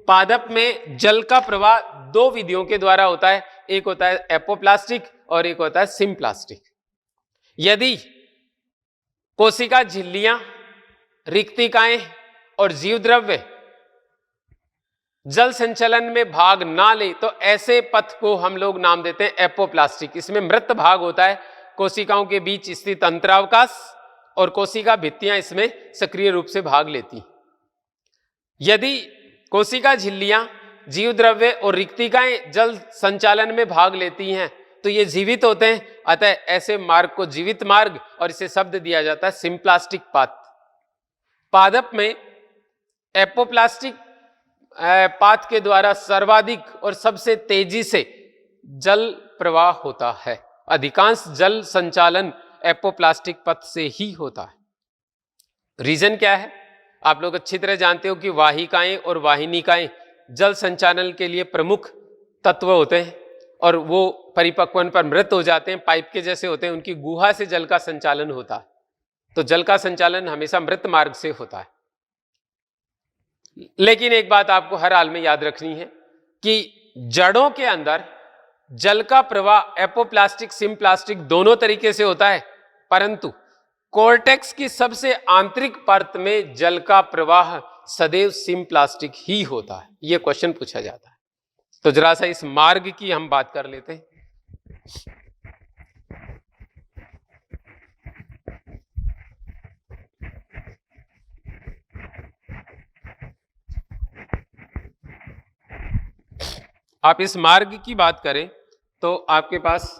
पादप में जल का प्रवाह दो विधियों के द्वारा होता है, एक होता है एपोप्लास्टिक और एक होता है सिम्प्लास्टिक। यदि कोशिका झिल्लियां, रिक्तिकाएं और जीव द्रव्य जल संचलन में भाग ना ले तो ऐसे पथ को हम लोग नाम देते हैं एपोप्लास्टिक। इसमें मृत भाग होता है, कोशिकाओं के बीच स्थित अंतरावकाश और कोशिका भित्तियां इसमें सक्रिय रूप से भाग लेती। यदि कोशिका झिल्लियां, जीव द्रव्य और रिक्तिकाएं जल संचालन में भाग लेती हैं तो ये जीवित होते हैं, अतः ऐसे मार्ग को जीवित मार्ग और इसे शब्द दिया जाता है सिम्प्लास्टिक पाथ। पादप में एपोप्लास्टिक पाथ के द्वारा सर्वाधिक और सबसे तेजी से जल प्रवाह होता है। अधिकांश जल संचालन एपोप्लास्टिक पथ से ही होता है। रीजन क्या है, आप लोग अच्छी तरह जानते हो कि वाहिकाएं और वाहिनिकाएं जल संचालन के लिए प्रमुख तत्व होते हैं और वो परिपक्वन पर मृत हो जाते हैं, पाइप के जैसे होते हैं, उनकी गुहा से जल का संचालन होता है। तो जल का संचालन हमेशा मृत मार्ग से होता है। लेकिन एक बात आपको हर हाल में याद रखनी है कि जड़ों के अंदर जल का प्रवाह एपोप्लास्टिक सिम्प्लास्टिक दोनों तरीके से होता है, परंतु कोर्टेक्स की सबसे आंतरिक परत में जल का प्रवाह सदैव सिम्प्लास्टिक ही होता है। यह क्वेश्चन पूछा जाता है। तो जरा सा इस मार्ग की हम बात कर लेते हैं। आप इस मार्ग की बात करें तो आपके पास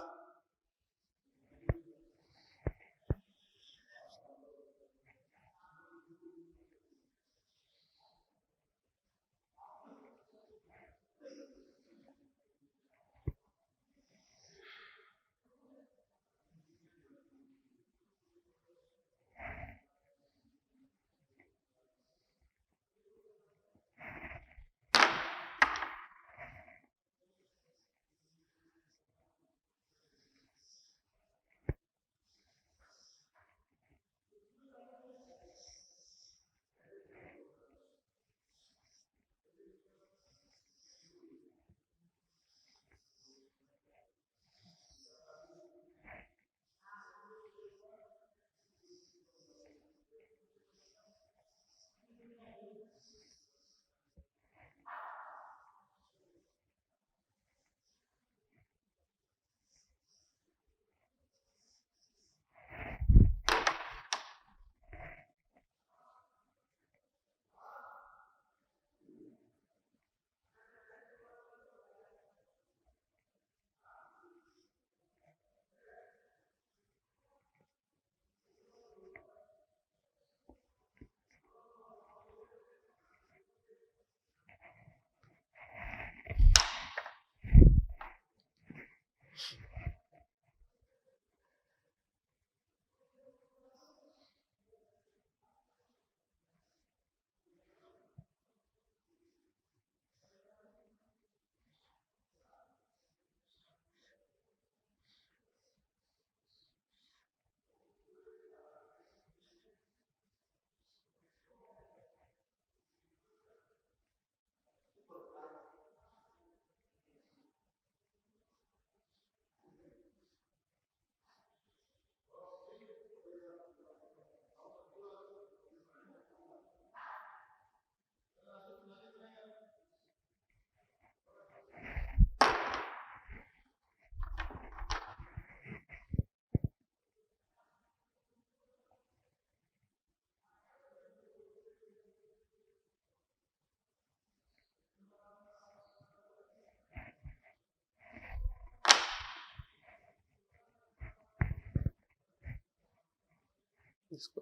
इसको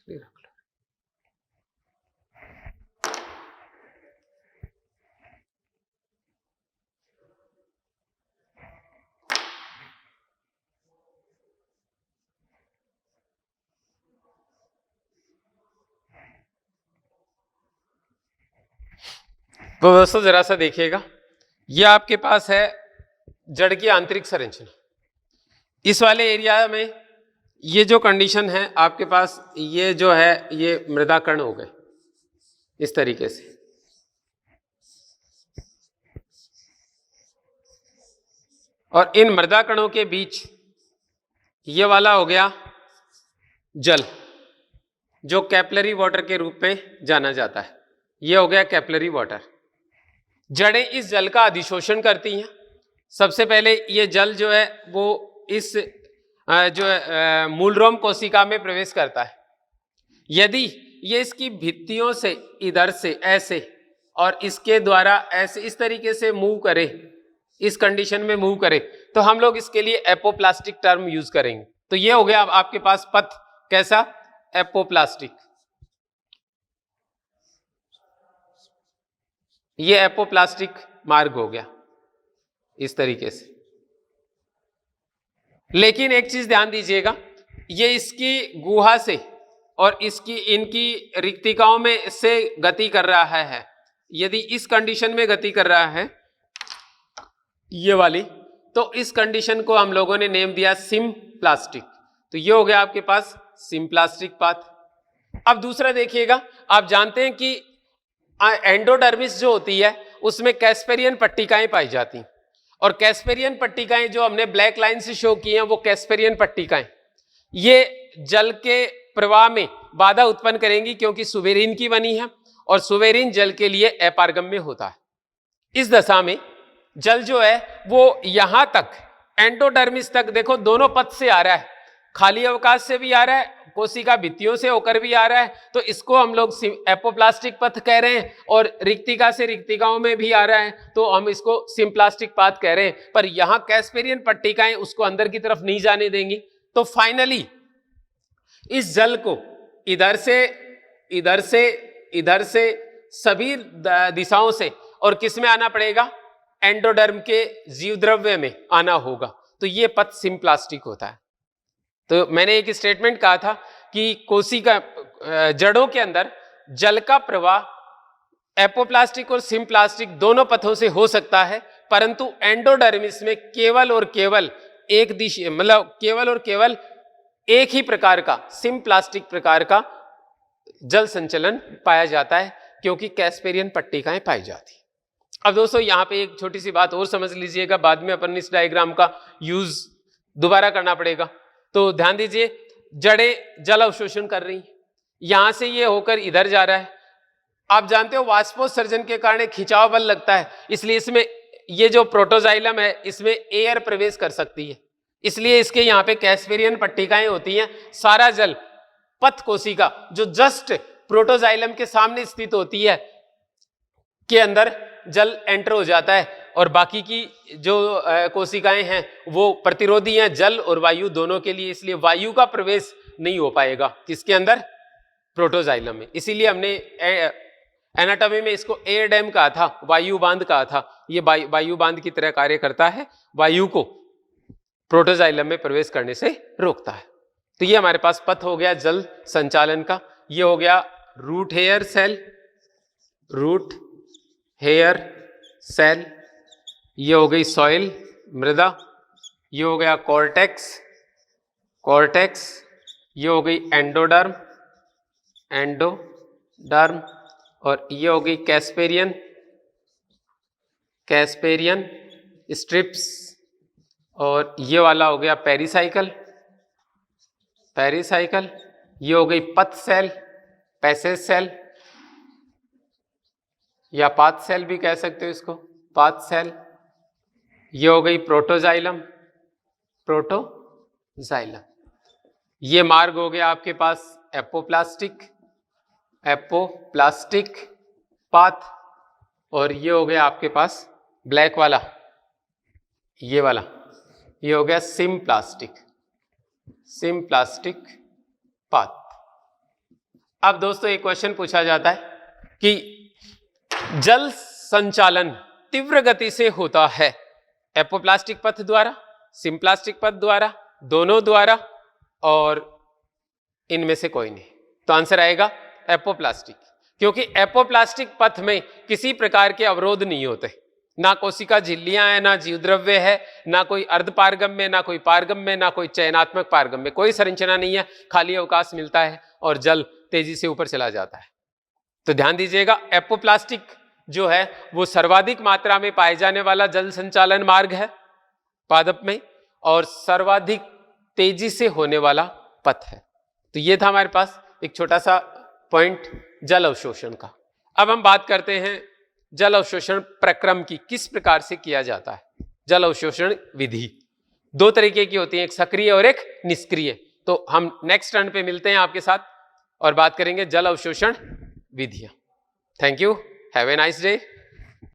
रख लो। तो दोस्तों जरा सा देखिएगा, ये आपके पास है जड़ की आंतरिक संरचना। इस वाले एरिया में ये जो कंडीशन है आपके पास, ये जो है ये मृदा कण हो गए इस तरीके से। और इन मृदा कणों के बीच ये वाला हो गया जल, जो कैपिलरी वाटर के रूप में जाना जाता है। ये हो गया कैपिलरी वाटर। जड़ें इस जल का अधिशोषण करती हैं। सबसे पहले ये जल जो है वो इस जो मूलरोम कोशिका में प्रवेश करता है। यदि ये इसकी भित्तियों से इधर से ऐसे और इसके द्वारा ऐसे इस तरीके से मूव करे, इस कंडीशन में मूव करे, तो हम लोग इसके लिए एपोप्लास्टिक टर्म यूज करेंगे। तो ये हो गया आपके पास पथ, कैसा? एपोप्लास्टिक। ये एपोप्लास्टिक मार्ग हो गया इस तरीके से। लेकिन एक चीज ध्यान दीजिएगा, ये इसकी गुहा से और इसकी इनकी रिक्तिकाओं में से गति कर रहा है। यदि इस कंडीशन में गति कर रहा है ये वाली, तो इस कंडीशन को हम लोगों ने नेम दिया सिम्प्लास्टिक। तो ये हो गया आपके पास सिम्प्लास्टिक पाथ। अब दूसरा देखिएगा, आप जानते हैं कि एंडोडर्मिस जो होती है उसमें कैस्पेरियन पट्टिकाएं पाई जाती हैं, और कैस्पेरियन पट्टिकाएं जो हमने ब्लैक लाइन से शो की हैं वो कैस्पेरियन पट्टिकाएं ये जल के प्रवाह में बाधा उत्पन्न करेंगी, क्योंकि सुवेरिन की बनी है और सुवेरिन जल के लिए अपारगम्य होता है। इस दशा में जल जो है वो यहां तक एंडोडर्मिस तक, देखो दोनों पथ से आ रहा है, खाली अवकाश से भी आ रहा है, कोशिका भित्तियों से होकर भी आ रहा है, तो इसको हम लोग एपोप्लास्टिक पथ कह रहे हैं, और रिक्तिका से रिक्तिकाओं में भी आ रहा है तो हम इसको सिम्प्लास्टिक पाथ कह रहे हैं। पर यहां कैस्पेरियन पट्टिकाएं उसको अंदर की तरफ नहीं जाने देंगी। तो फाइनली इस जल को इधर से सभी दिशाओं से और किस में आना पड़ेगा, एंडोडर्म के जीवद्रव्य में आना होगा। तो ये पथ सिम्प्लास्टिक होता है। तो मैंने एक स्टेटमेंट कहा था कि कोशिका जड़ों के अंदर जल का प्रवाह एपोप्लास्टिक और सिम्प्लास्टिक दोनों पथों से हो सकता है, परंतु एंडोडर्मिस में केवल और केवल एक दिशा, मतलब केवल और केवल एक ही प्रकार का सिम्प्लास्टिक प्रकार का जल संचलन पाया जाता है, क्योंकि कैस्पेरियन पट्टिकाएं पाई जाती। अब दोस्तों यहां पे एक छोटी सी बात और समझ लीजिएगा, बाद में अपन इस डायग्राम का यूज दोबारा करना पड़ेगा। तो ध्यान दीजिए, जड़ें जल अवशोषण कर रही हैं, यहां से ये होकर इधर जा रहा है। आप जानते हो वाष्पोत्सर्जन के कारण खिंचाव बल लगता है, इसलिए इसमें ये जो प्रोटोजाइलम है इसमें एयर प्रवेश कर सकती है, इसलिए इसके यहाँ पे कैस्पेरियन पट्टिकाएं होती हैं। सारा जल पथ कोशिका जो जस्ट प्रोटोजाइलम के सामने स्थित होती है के अंदर जल एंटर हो जाता है, और बाकी की जो कोशिकाएं हैं वो प्रतिरोधी हैं जल और वायु दोनों के लिए, इसलिए वायु का प्रवेश नहीं हो पाएगा किसके अंदर, प्रोटोजाइलम में। इसीलिए हमने एनाटॉमी में इसको एयर डैम कहा था, वायु बांध कहा था। ये वायु बांध की तरह कार्य करता है, वायु को प्रोटोजाइलम में प्रवेश करने से रोकता है। तो ये हमारे पास पथ हो गया जल संचालन का। ये हो गया root hair cell, root hair cell, ये हो गई सॉइल मृदा, ये हो गया कॉर्टेक्स, कॉर्टेक्स, ये हो गई एंडोडर्म, एंडोडर्म, और ये हो गई कैस्पेरियन, कैस्पेरियन स्ट्रिप्स, और ये वाला हो गया पेरिसाइकल, पेरिसाइकल, ये हो गई पथ सेल, पैसेज सेल या पाथ सेल भी कह सकते हो इसको, पाथ सेल, ये हो गई प्रोटोजाइलम, प्रोटोजाइलम। ये मार्ग हो गया आपके पास एपोप्लास्टिक, एपोप्लास्टिक पाथ, और ये हो गया आपके पास ब्लैक वाला, ये वाला, ये हो गया सिम्प्लास्टिक, सिम्प्लास्टिक पाथ। अब दोस्तों एक क्वेश्चन पूछा जाता है कि जल संचालन तीव्र गति से होता है एपोप्लास्टिक पथ द्वारा, सिम्प्लास्टिक पथ द्वारा, दोनों द्वारा, और इनमें से कोई नहीं। तो आंसर आएगा एपोप्लास्टिक, क्योंकि एपोप्लास्टिक पथ में किसी प्रकार के अवरोध नहीं होते, ना कोशिका झिल्लियां हैं, ना जीवद्रव्य है, ना कोई अर्धपारगम्य, ना कोई पारगम्य, ना कोई चयनात्मक पारगम्य, कोई संरचना नहीं है, खाली अवकाश मिलता है और जल तेजी से ऊपर चला जाता है। तो ध्यान दीजिएगा, एपोप्लास्टिक जो है वो सर्वाधिक मात्रा में पाए जाने वाला जल संचालन मार्ग है पादप में, और सर्वाधिक तेजी से होने वाला पथ है। तो ये था हमारे पास एक छोटा सा पॉइंट जल अवशोषण का। अब हम बात करते हैं जल अवशोषण प्रक्रम की, किस प्रकार से किया जाता है। जल अवशोषण विधि दो तरीके की होती है, एक सक्रिय और एक निष्क्रिय। तो हम नेक्स्ट टर्न पे मिलते हैं आपके साथ और बात करेंगे जल अवशोषण विधियां। Thank you, have a nice day.